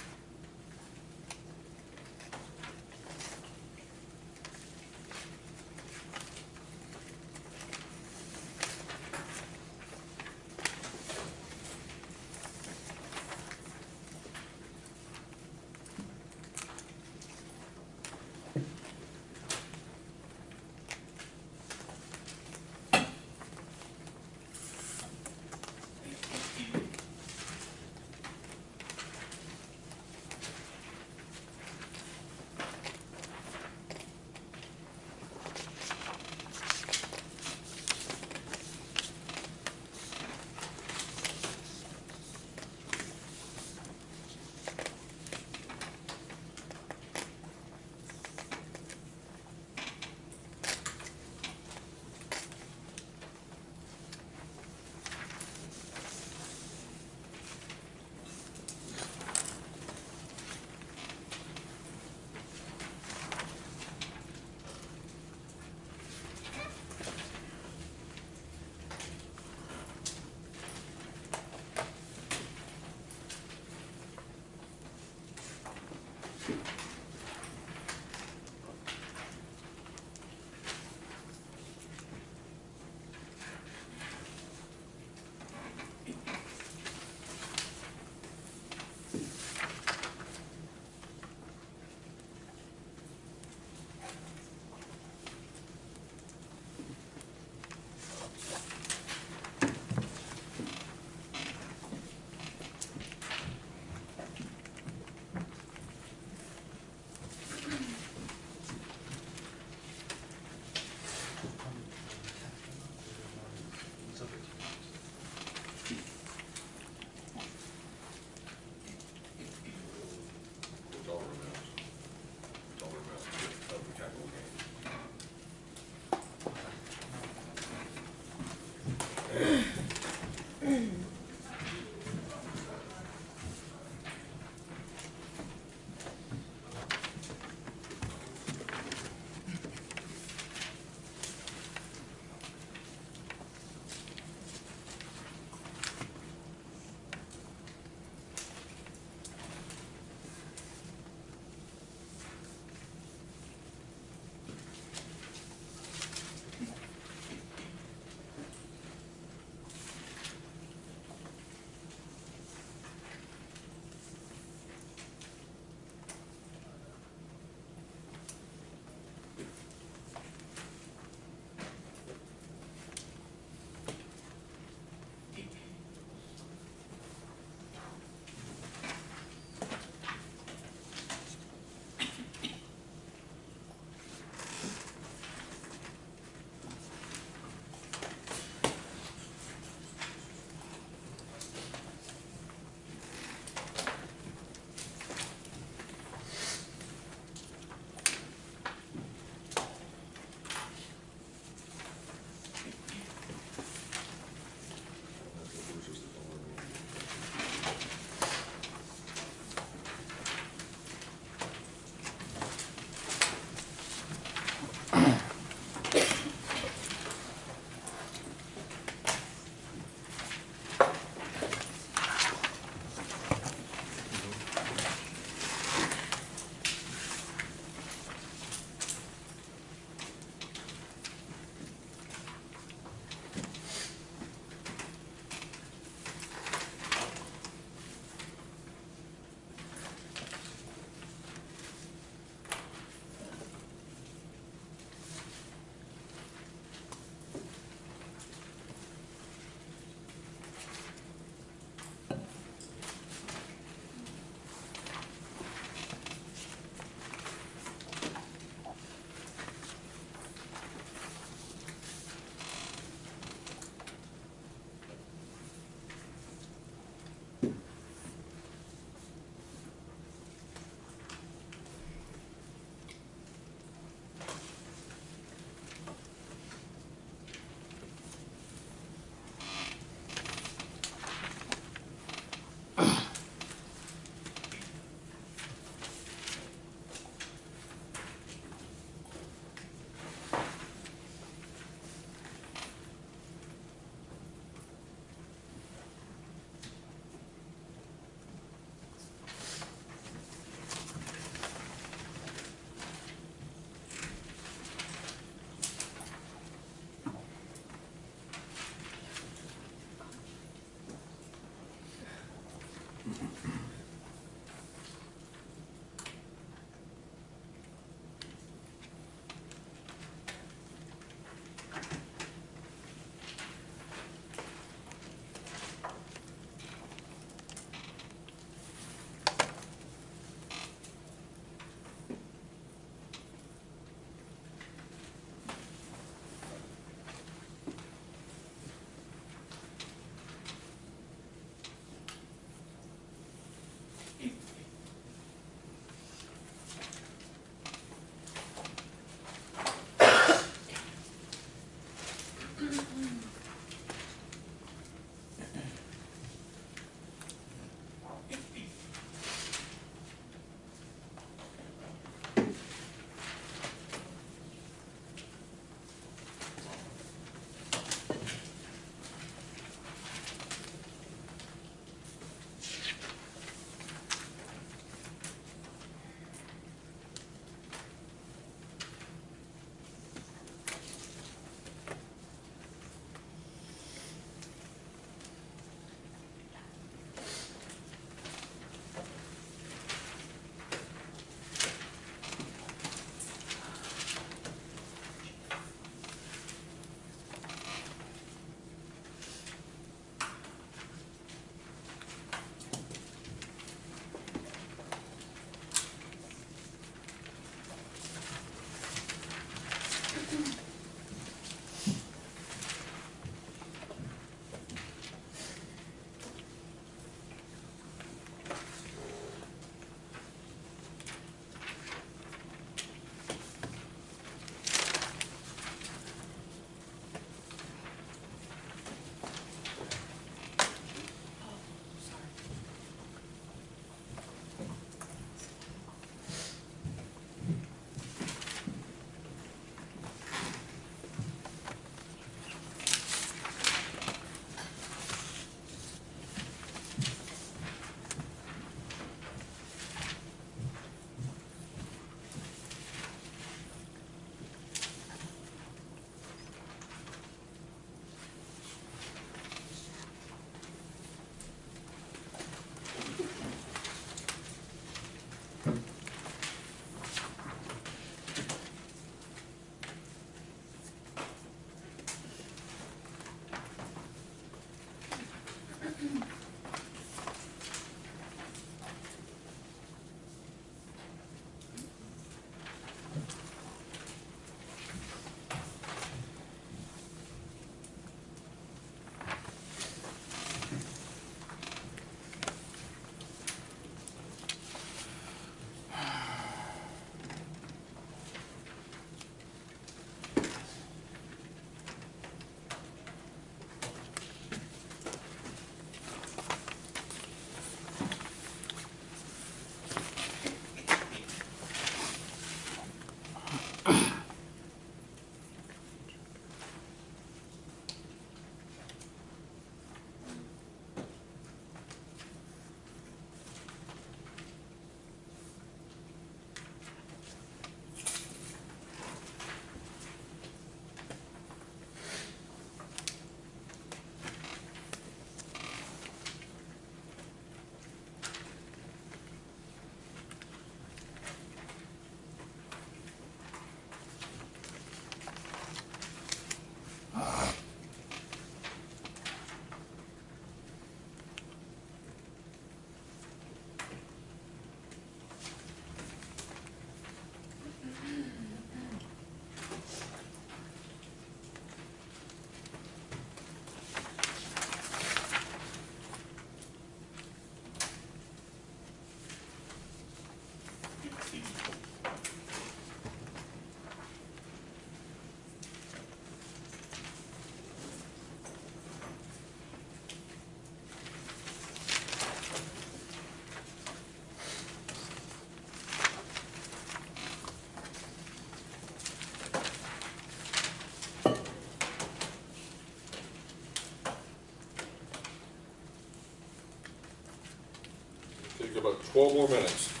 Speaker 1: 12 more minutes.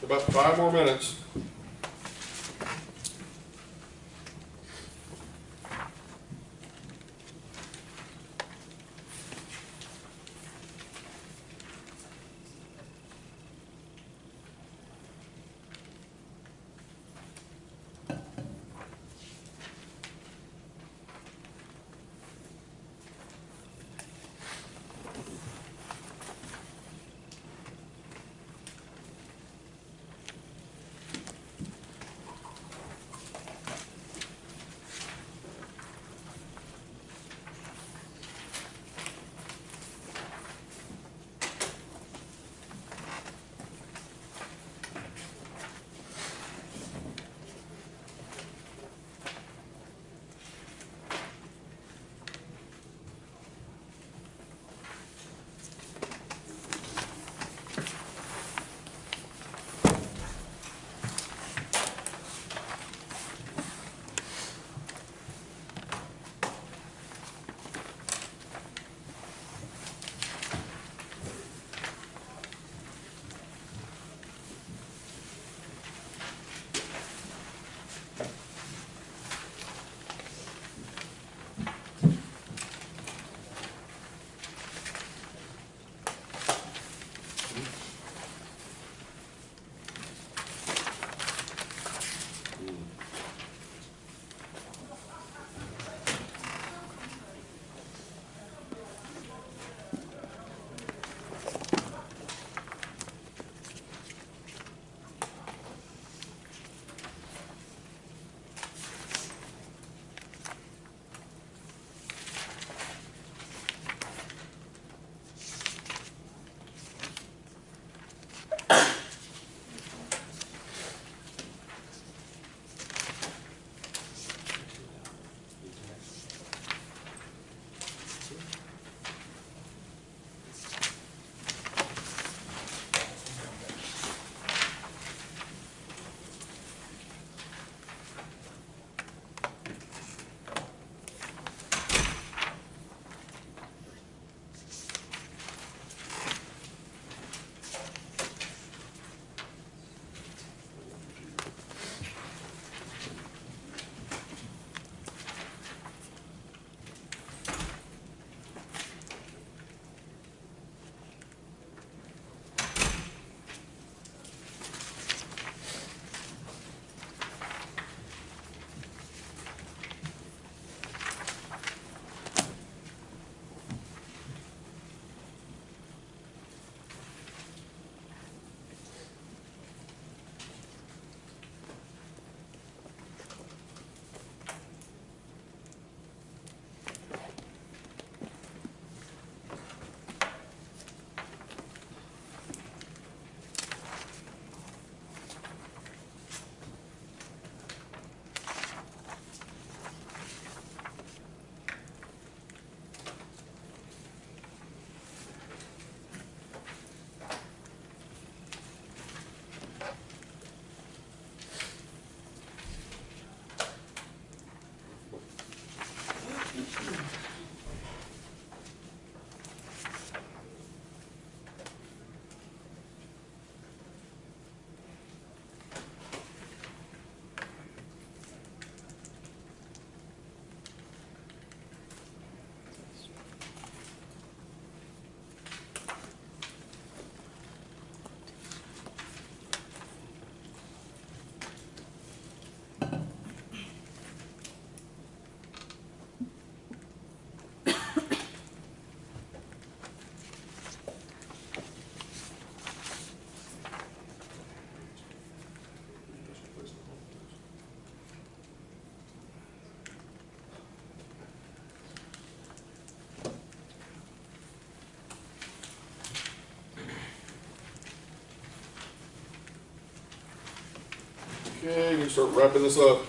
Speaker 1: About 5 more minutes. Okay, we start wrapping this up.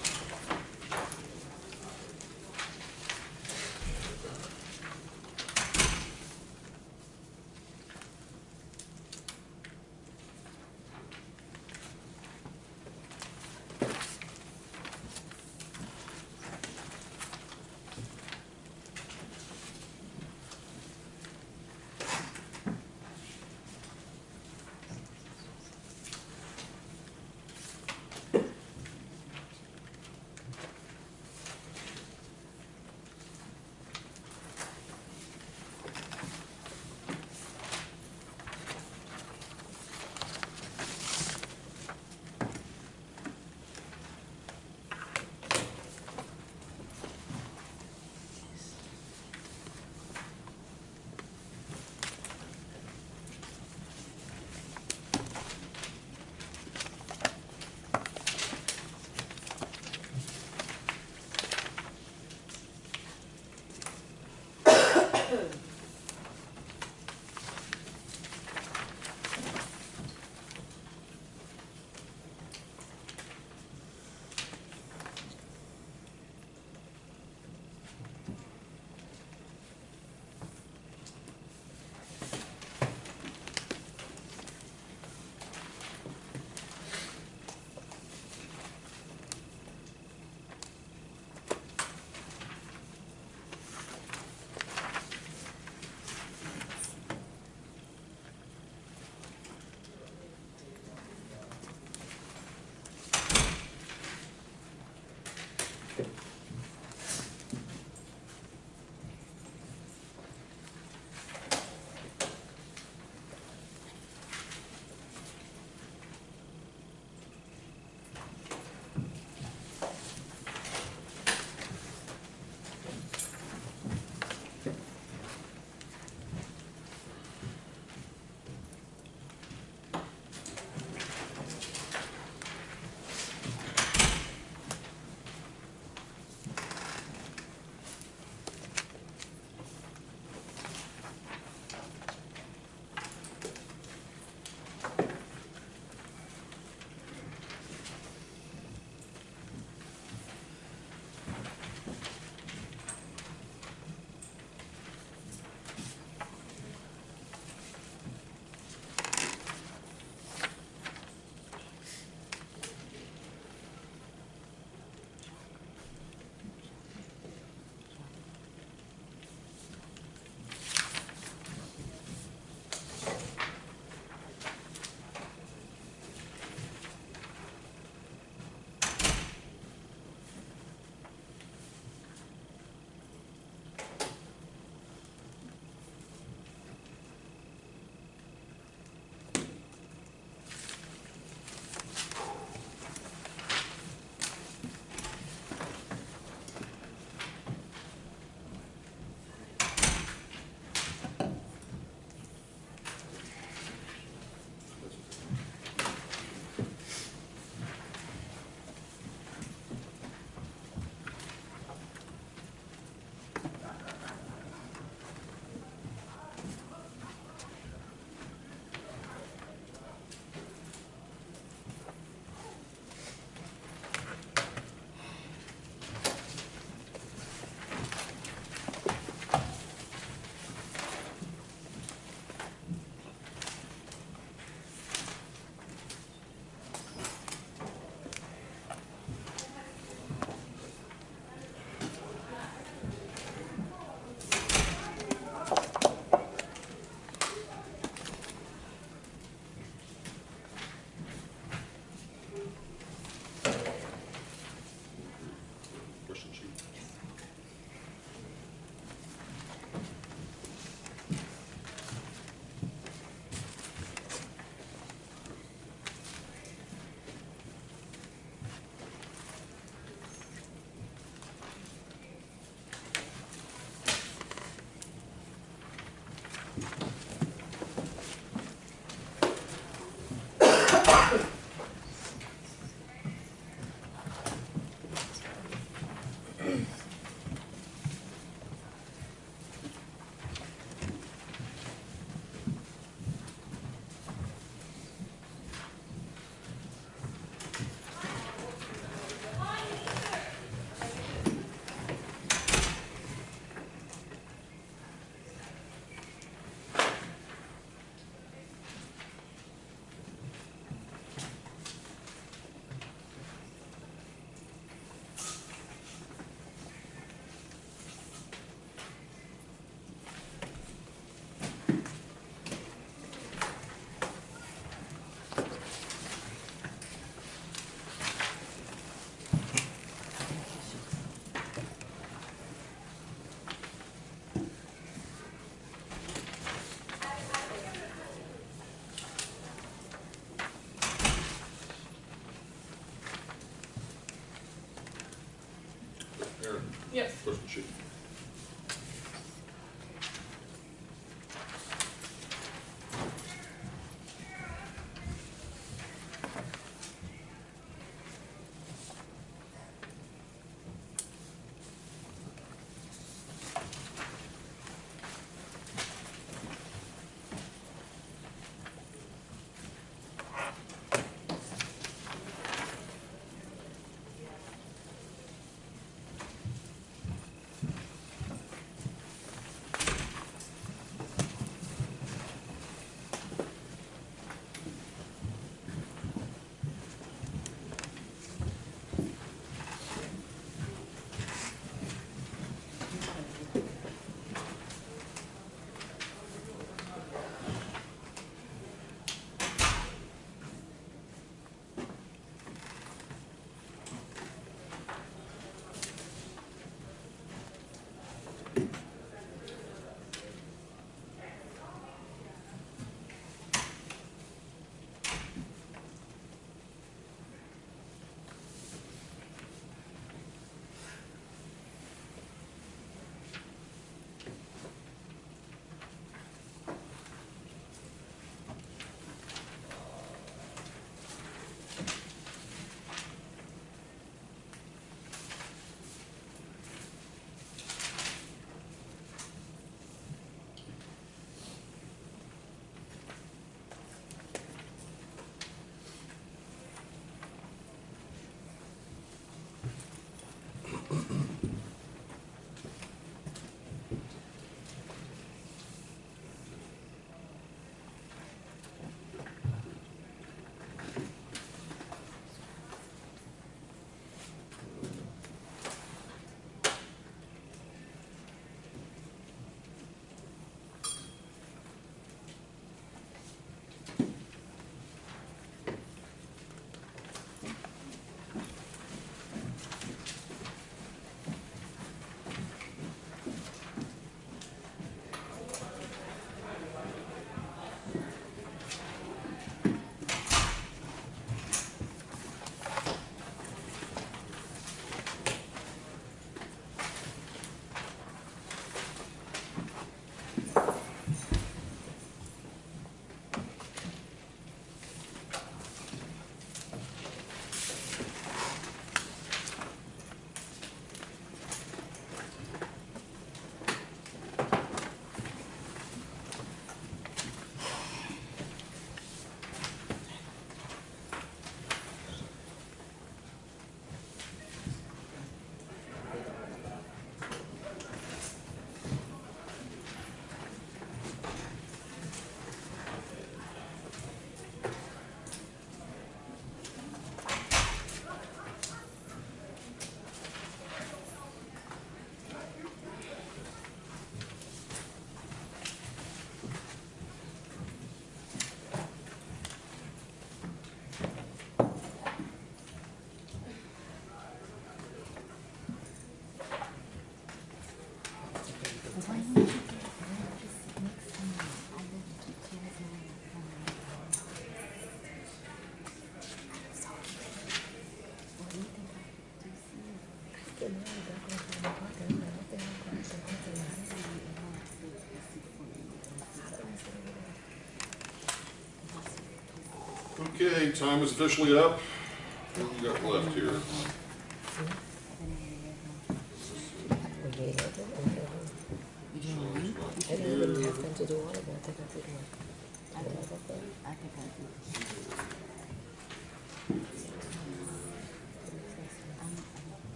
Speaker 1: Okay, time is officially up. What do we got left here?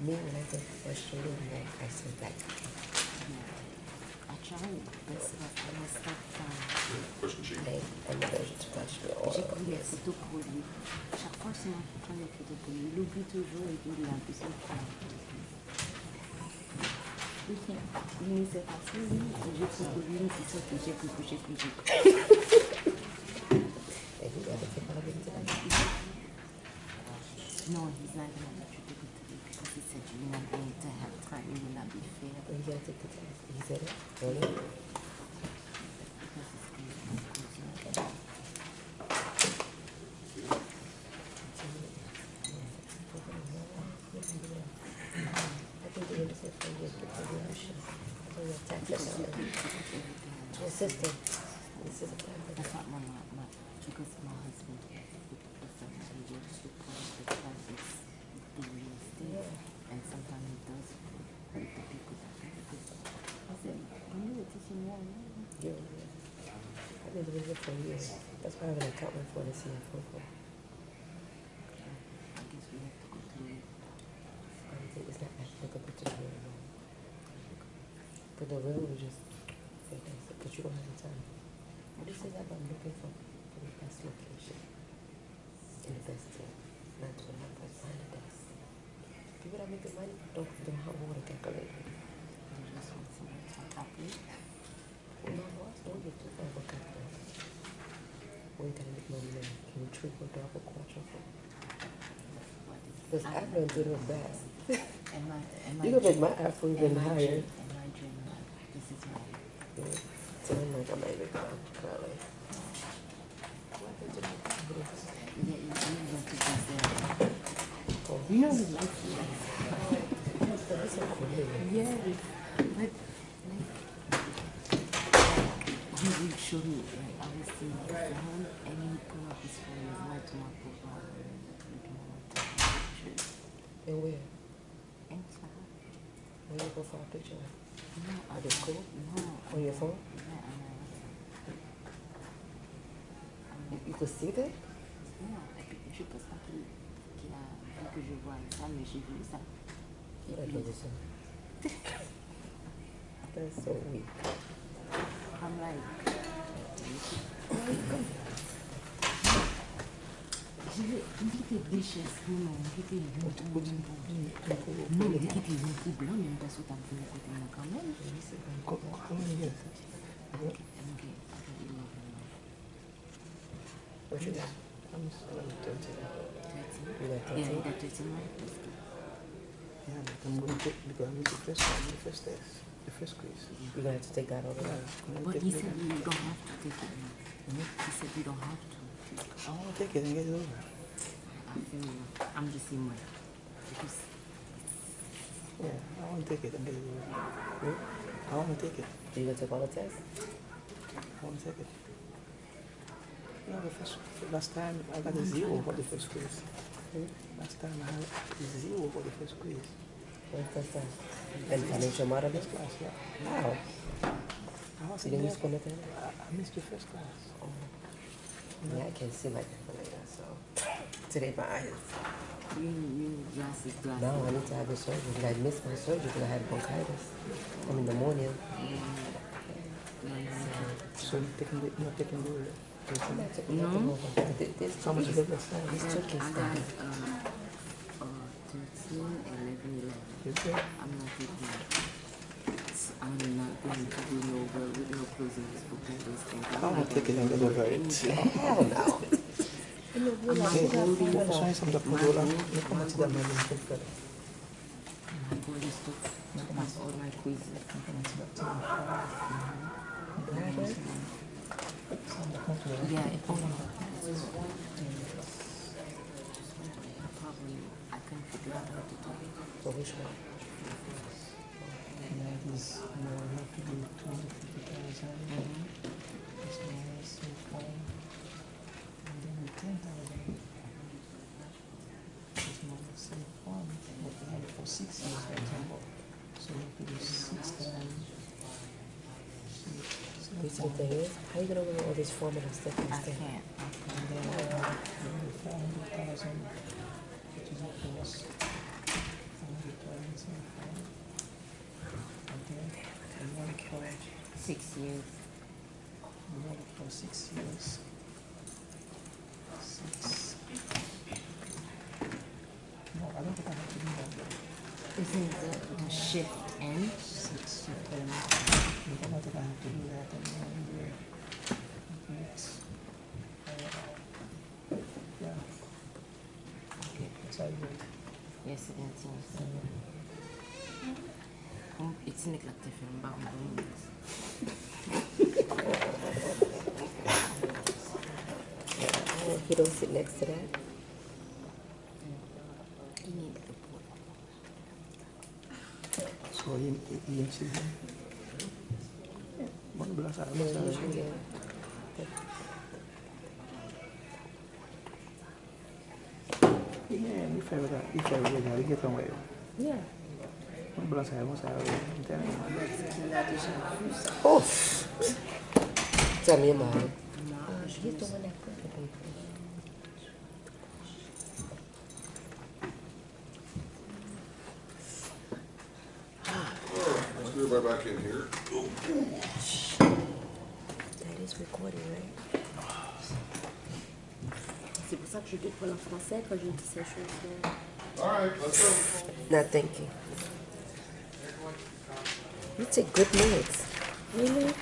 Speaker 12: Me, when I get frustrated, like, I say, like, I try parce que I stop
Speaker 1: Question sheet.
Speaker 12: and the version to catch me all. J'ai pris des photos pour lui. Chaque fois, c'est moi qui prends les photos pour lui. Il oublie toujours et puis il a plus de temps. Il s'est passé, j'ai pris pour lui, c'est ça que j'ai pris. Et lui, il a fait pas la vérité. No, he's not going to let you take it today because he said you're not going to have time. You will not be fair. He's going to take the test. He said it? Really? Because it's going to be okay. I think you're going to say for you to put the ocean. So your taxes are to assist him. This is a plan. That's not my because my husband and sometimes it does hurt the people that pay because I said, when you were teaching more, yeah. I've been doing it for years. That's why I have an accountant for the CFO for. I guess we have to go through it. I think it's not applicable to the real world. But the real world just say this because you don't have the time. What do you say that I'm looking for the best location in the best team? Not to have to find the best. People that make the money don't have water calculator. They just want somebody to calculate. Well, no, boss, don't get too far of a calculator. We gotta make money now. Can we triple, double, quadruple? Because I've learned to do it best. You can make my afro even higher. And my dream, this is my. Yeah. So I'm like, I might make that curly. You know, like, that's so cool. Yeah, but like, he would show me, like, I was seeing his phone and he pull up his phone and write to my profile and where? Inside. Where you go for a picture? No, are they cool? No. On your phone? You could see that? Non, je pense pas qu'il a vu que je vois ça, mais j'ai vu ça. Il a vu ça. That's so weak. I'm like, il était déchets, non, il était non, il était blanc, mais parce que t'as vu le côté là quand même. Comment il est? What you got? I'm 13. You got 13? Yeah, you got 13, right? Yeah, but I'm going to take, because I'm the first one, the first quiz. You're going to have to take that over? Yeah. But he said you don't have to take it now. He said you don't have to. I want to take it and get it over. I feel you. I'm just saying what. Because yeah, I want to take it and get it over. I want to take it. You going to take all the tests? I want to take it. No, last time I got a 0 for the first quiz. Last time I had a 0 for the first quiz. What's the first time? And financial modeling? First class, yeah. How? You didn't use Conatel? I missed the first class. Oh. Yeah, I can't see my calculator, so today my eyes. You need glasses. No, I need to have a surgery. I missed my surgery because I had bronchitis. I'm in the morning. So you're taking the no. How much is it? This turkey is I got 13, 11, 11. I'm not taking it. I'm not going to do no with no closing this book and this thing. I'm not taking it over it. Hell no. I'm not going to pass all my quizzes. Yeah, probably I can't figure out what to do. So which one? That is more have to do 250,000. You see the thing is, how you gonna remember all this formula stuff and stuff?
Speaker 13: Six years.
Speaker 12: For 6 years. No, I don't think I have to do that.
Speaker 13: Isn't the shift end? Six shift end.
Speaker 12: I don't think I have to do that anymore. Okay, it's, yeah. Okay, that's how you do it.
Speaker 13: Yes, it is. It's not like different about
Speaker 12: He don't sit next to that.
Speaker 13: you need the
Speaker 12: So you see him? One glass out of yeah, mi favorite that. We get on way.
Speaker 13: Yeah.
Speaker 12: One glass out of
Speaker 13: Oh.
Speaker 12: Tell me about it.
Speaker 13: He's the one that put the paper.
Speaker 1: Let's get everybody back in here.
Speaker 12: That is recording, right?
Speaker 13: C'est pour ça que je dis pour le français quand je dis ces choses-là.
Speaker 1: All right, let's go.
Speaker 12: Not thinking. You take good notes.
Speaker 13: Really?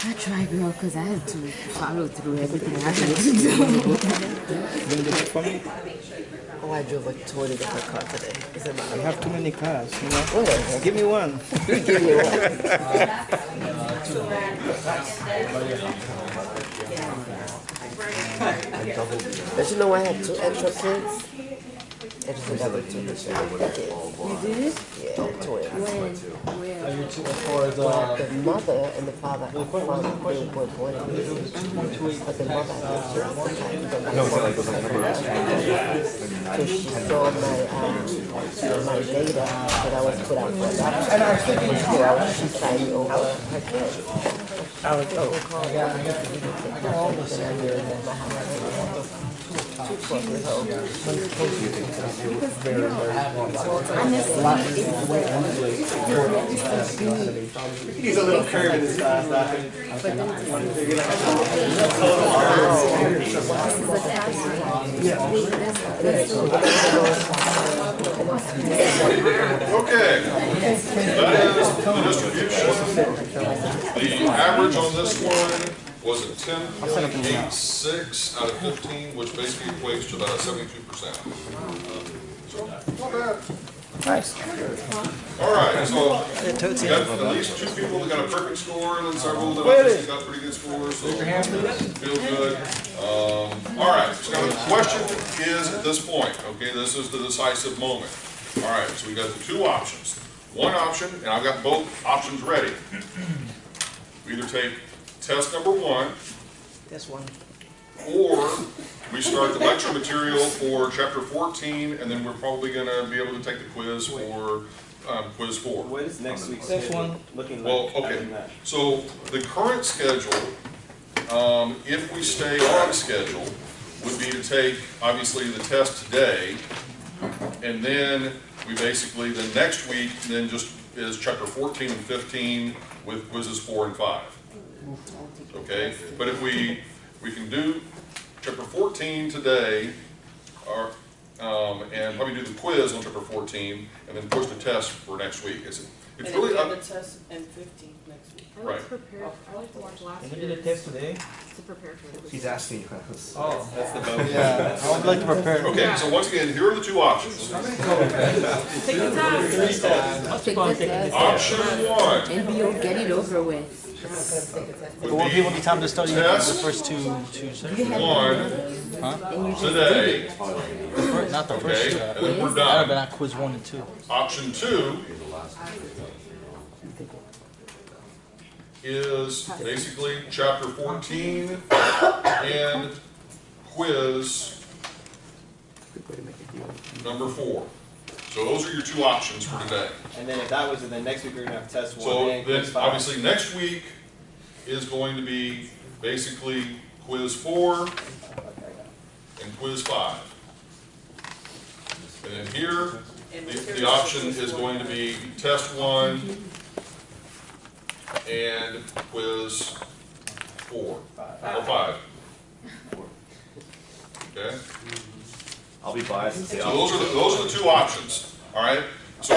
Speaker 13: I try, girl, because I have to follow through everything I have to do.
Speaker 12: You gonna do it for me? Oh, I drove a totally different car today. You have too many cars, you know? Whatever. Give me one. Give me one. But you know I had 2 extra kids? I just another 2 this year.
Speaker 13: You did?
Speaker 12: Yeah, twins.
Speaker 13: When? Where?
Speaker 11: Are you too for the?
Speaker 12: Well, the mother and the father are from they were born in Italy. But the mother had so she saw my data that I was put out for adoption. And I was thinking, she signed me over her kid. I was
Speaker 3: He's a little curve in his style.
Speaker 1: Okay, that is the distribution. The average on this one was a 10.86 out of 15, which basically equates to about 72%. So, not bad.
Speaker 12: Nice.
Speaker 1: All right, so we got at least 2 people that got a perfect score, and then several that obviously got pretty good scores, so feel good. All right, so now the question is at this point, okay, this is the decisive moment. All right, so we got the 2 options. One option, and I've got both options ready. We either take test number 1,
Speaker 12: This one.
Speaker 1: or we start the lecture material for chapter 14, and then we're probably going to be able to take the quiz for quiz 4.
Speaker 8: What is next week's
Speaker 12: This
Speaker 8: schedule
Speaker 12: one.
Speaker 8: looking like?
Speaker 1: Well, okay,
Speaker 8: after that?
Speaker 1: so the current schedule, if we stay on schedule, would be to take, obviously, the test today, and then we basically, the next week, then just is chapter 14 and 15 with quizzes 4 and 5. Okay, but if we can do chapter 14 today, or, and probably do the quiz on chapter 14, and then push the test for next week. It's really up.
Speaker 7: the test and 15 next week.
Speaker 4: I like to prepare. I like to watch last
Speaker 11: Can
Speaker 4: year.
Speaker 11: you do the test today?
Speaker 4: To prepare for this.
Speaker 3: He's asking you.
Speaker 11: Oh,
Speaker 8: That's the vote.
Speaker 11: yeah. I would like to prepare.
Speaker 1: Okay, so once again, here are the 2 options.
Speaker 4: Take your time.
Speaker 13: Take the test
Speaker 1: Option 1.
Speaker 13: and you'll get it over with.
Speaker 11: But won't give any time to study the
Speaker 1: Test
Speaker 11: first two sessions.
Speaker 1: 1
Speaker 13: And you just
Speaker 1: today,
Speaker 11: Not the
Speaker 1: okay,
Speaker 11: first.
Speaker 1: and then we're
Speaker 11: But
Speaker 1: done.
Speaker 11: not quiz 1 and 2.
Speaker 1: Option 2 is basically chapter 14 and quiz number 4. So those are your 2 options for today.
Speaker 3: And then if that was, then next week we're gonna have test one
Speaker 1: So
Speaker 3: and
Speaker 1: then,
Speaker 3: quiz 5.
Speaker 1: obviously, next week is going to be basically quiz 4 and quiz 5. And then here, the option is going to be test 1 and quiz 4, or 5. Okay?
Speaker 14: I'll be biased and say
Speaker 1: So those are the two options, all right? So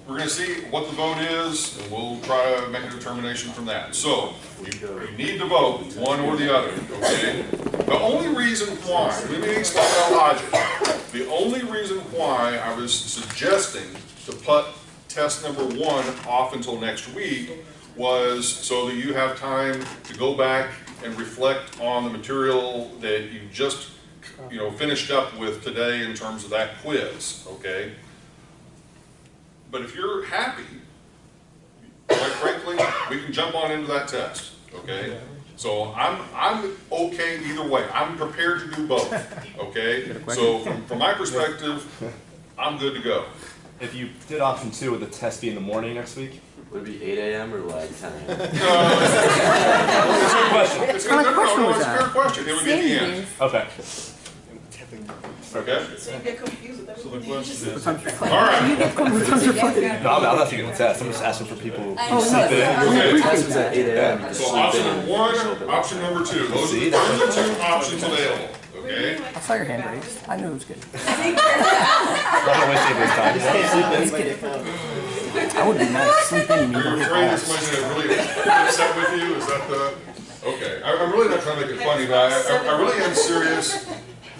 Speaker 1: we're gonna see what the vote is, and we'll try to make a determination from that. So, you need to vote one or the other, okay? The only reason why, let me explain our logic. The only reason why I was suggesting to put test number 1 off until next week was so that you have time to go back and reflect on the material that you just, finished up with today in terms of that quiz, okay? But if you're happy, quite frankly, we can jump on into that test, okay? So I'm okay either way. I'm prepared to do both, okay? So from my perspective, I'm good to go.
Speaker 14: If you did option 2, would the test be in the morning next week?
Speaker 15: Would it be 8 a.m. or like 10 a.m.?
Speaker 1: It's a fair question. It's a fair question. It would be at the end.
Speaker 14: Okay.
Speaker 1: Okay?
Speaker 7: So you get confused with
Speaker 5: So the question is,
Speaker 1: All right.
Speaker 14: No, I'm not taking the test. I'm just asking for people who sleep in.
Speaker 1: Okay.
Speaker 15: The test was at 8 a.m.
Speaker 1: So option number 1, option number 2. Those are the 2 options available, okay?
Speaker 10: I saw your hand raised. I knew it was good.
Speaker 14: I'm not gonna waste anybody's time.
Speaker 10: I would be nice. Sleep in.
Speaker 1: Are you afraid that somebody's gonna really upset with you? Is that the, okay. I'm really not trying to make it funny, but I really am serious.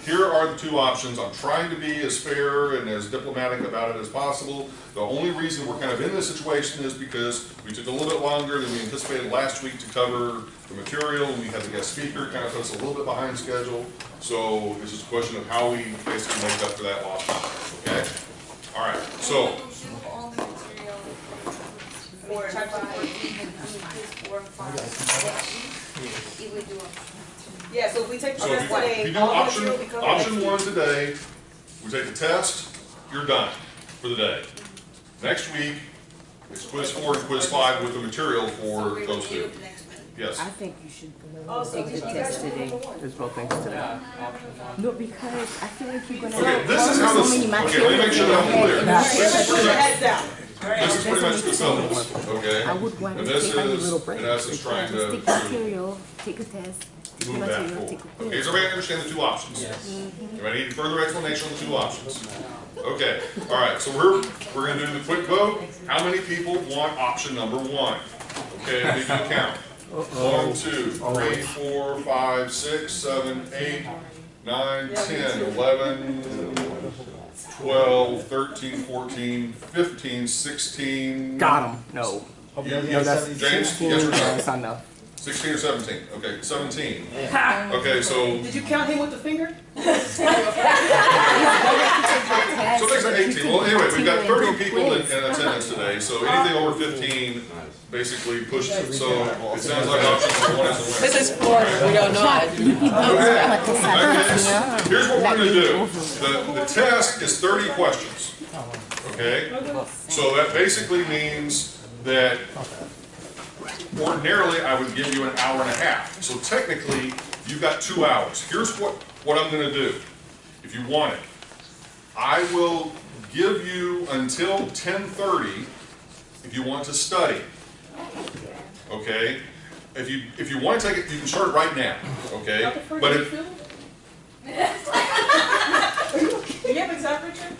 Speaker 1: Here are the 2 options. I'm trying to be as fair and as diplomatic about it as possible. The only reason we're kind of in this situation is because we took a little bit longer than we anticipated last week to cover the material, and we had the guest speaker, kind of put us a little bit behind schedule. So this is a question of how we basically make up for that loss. Okay? All right. So.
Speaker 2: All the material for chapter 14 and quiz 4 and 5. You would do a
Speaker 7: Yeah, so if we take the
Speaker 1: So
Speaker 7: test
Speaker 1: if you
Speaker 7: today,
Speaker 1: do
Speaker 7: all the
Speaker 1: option,
Speaker 7: material becomes.
Speaker 1: option 1 today, we take the test, you're done for the day. Next week, it's quiz 4 and quiz 5 with the material for those 2. Yes.
Speaker 13: I think you should
Speaker 7: Oh, so
Speaker 13: take
Speaker 7: you
Speaker 13: the
Speaker 7: guys
Speaker 13: test
Speaker 7: have
Speaker 13: today.
Speaker 7: number 1.
Speaker 10: There's both things today.
Speaker 13: No, because I feel like you're gonna
Speaker 1: Okay,
Speaker 13: have
Speaker 1: this is how
Speaker 13: so
Speaker 1: this,
Speaker 13: many
Speaker 1: okay, let me make sure that I'm clear.
Speaker 7: Everybody put your heads down.
Speaker 1: This is pretty much the syllabus, okay?
Speaker 13: I would want
Speaker 1: And
Speaker 13: to
Speaker 1: this
Speaker 13: take like a
Speaker 1: is,
Speaker 13: little break.
Speaker 1: in essence, trying
Speaker 13: Just
Speaker 1: to
Speaker 13: take the material, take a test, take the
Speaker 1: move that
Speaker 13: material,
Speaker 1: forward.
Speaker 13: take a
Speaker 1: Okay,
Speaker 13: quiz.
Speaker 1: does everybody understand the 2 options? Anybody need further explanation on the 2 options? Okay, all right, so we're gonna do the quick vote. How many people want option number 1? Okay, let me do the count. 1, 2, 3, 4, 5, 6, 7, 8, 9, 10, 11, 12, 13, 14, 15, 16.
Speaker 10: Got him. No. No, that's
Speaker 1: James, yes or no?
Speaker 10: That's not enough.
Speaker 1: 16 or 17? Okay, 17. Okay, so
Speaker 7: Did you count him with the finger?
Speaker 1: So it makes it 18. Well, anyway, we've got 30 people in attendance today, so anything over 15 basically pushes it. So it sounds like option 1 is the winner.
Speaker 9: This is for, we don't know.
Speaker 1: Okay, here's what we're going to do. The test is 30 questions. Okay? So that basically means that ordinarily I would give you an hour and a half. So technically, you've got 2 hours. Here's what I'm going to do, if you want it. I will give you until 10:30 if you want to study. Okay? If you want to take it, you can start it right now. Okay? But if
Speaker 7: Do you have exam, Richard?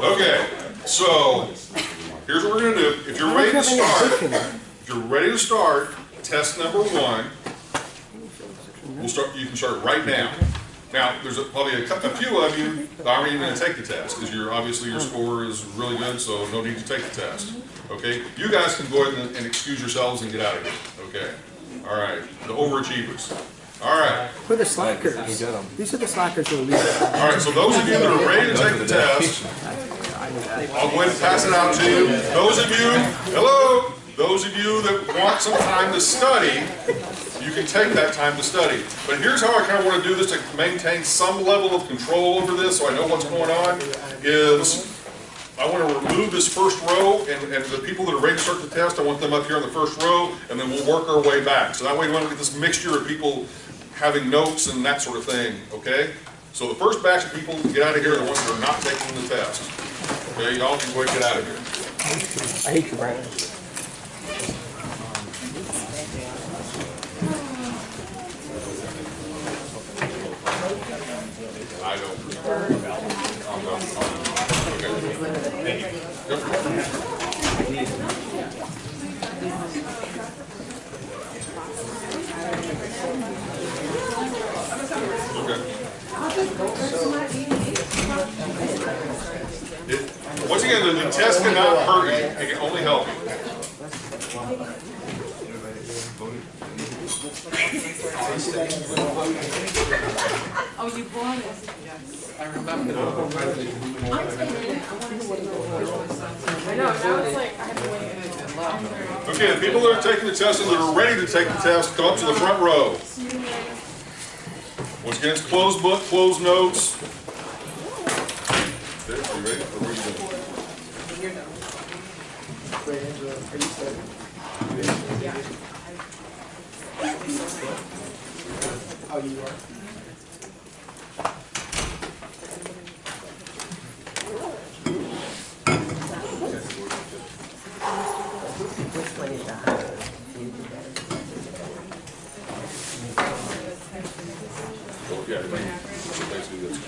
Speaker 1: okay, so here's what we're going to do. If you're ready to start, test number 1. You can start right now. Now, there's probably a few of you that aren't even going to take the test because obviously your score is really good, so no need to take the test. Okay, you guys can go ahead and excuse yourselves and get out of here. Okay, all right, the overachievers. All right.
Speaker 10: We're the slackers. These are the slackers who are leaving.
Speaker 1: All right, so those of you that are ready to take the test, I'll go ahead and pass it out to you. Those of you, hello, those of you that want some time to study, you can take that time to study. But here's how I kind of want to do this to maintain some level of control over this, so I know what's going on, is I want to remove this first row, and the people that are ready to start the test, I want them up here on the first row, and then we'll work our way back. So that way we don't get this mixture of people having notes and that sort of thing, okay? So the first batch of people to get out of here are the ones that are not taking the test. Okay, y'all can go ahead and get out of here.
Speaker 12: I hate you, Brian.
Speaker 1: I don't. Once again, the test cannot hurt you, it can only help you.
Speaker 9: Oh, you bought it?
Speaker 6: I remember.
Speaker 4: I know, now it's like, I have to wait.
Speaker 1: Okay, the people that are taking the test and that are ready to take the test, come up to the front row. Once again, it's closed book, closed notes. Okay, are you ready? Or what are you doing?
Speaker 12: How you are?
Speaker 13: Which one is the higher?
Speaker 1: Well, yeah, so basically that's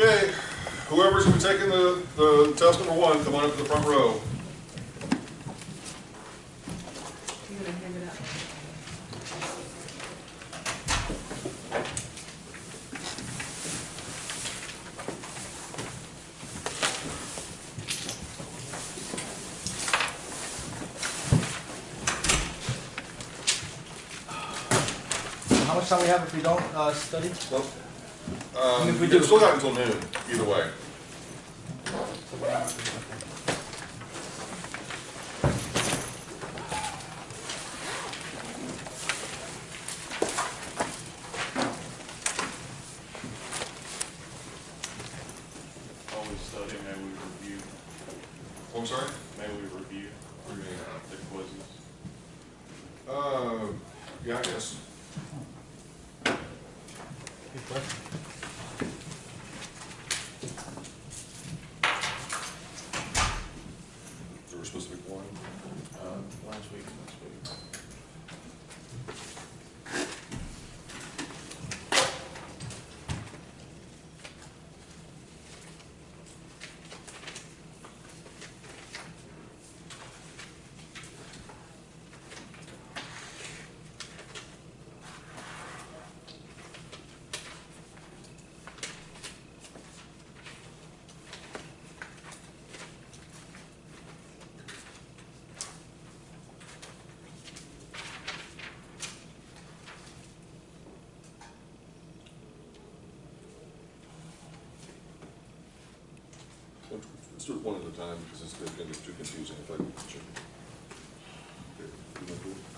Speaker 1: okay, whoever's going to be taking the test number 1, come on up to the front row.
Speaker 11: How much time we have if we don't study?
Speaker 1: Well,
Speaker 11: if we
Speaker 1: you
Speaker 11: do.
Speaker 1: still got until noon, either way.
Speaker 5: While we study, may we review,
Speaker 1: I'm sorry?
Speaker 5: may we review the quizzes?
Speaker 1: Yeah, I guess. Is there a specific one?
Speaker 5: Last week.
Speaker 1: Let's do it one at a time because it's going to get too confusing if I check. Okay, you want to do it?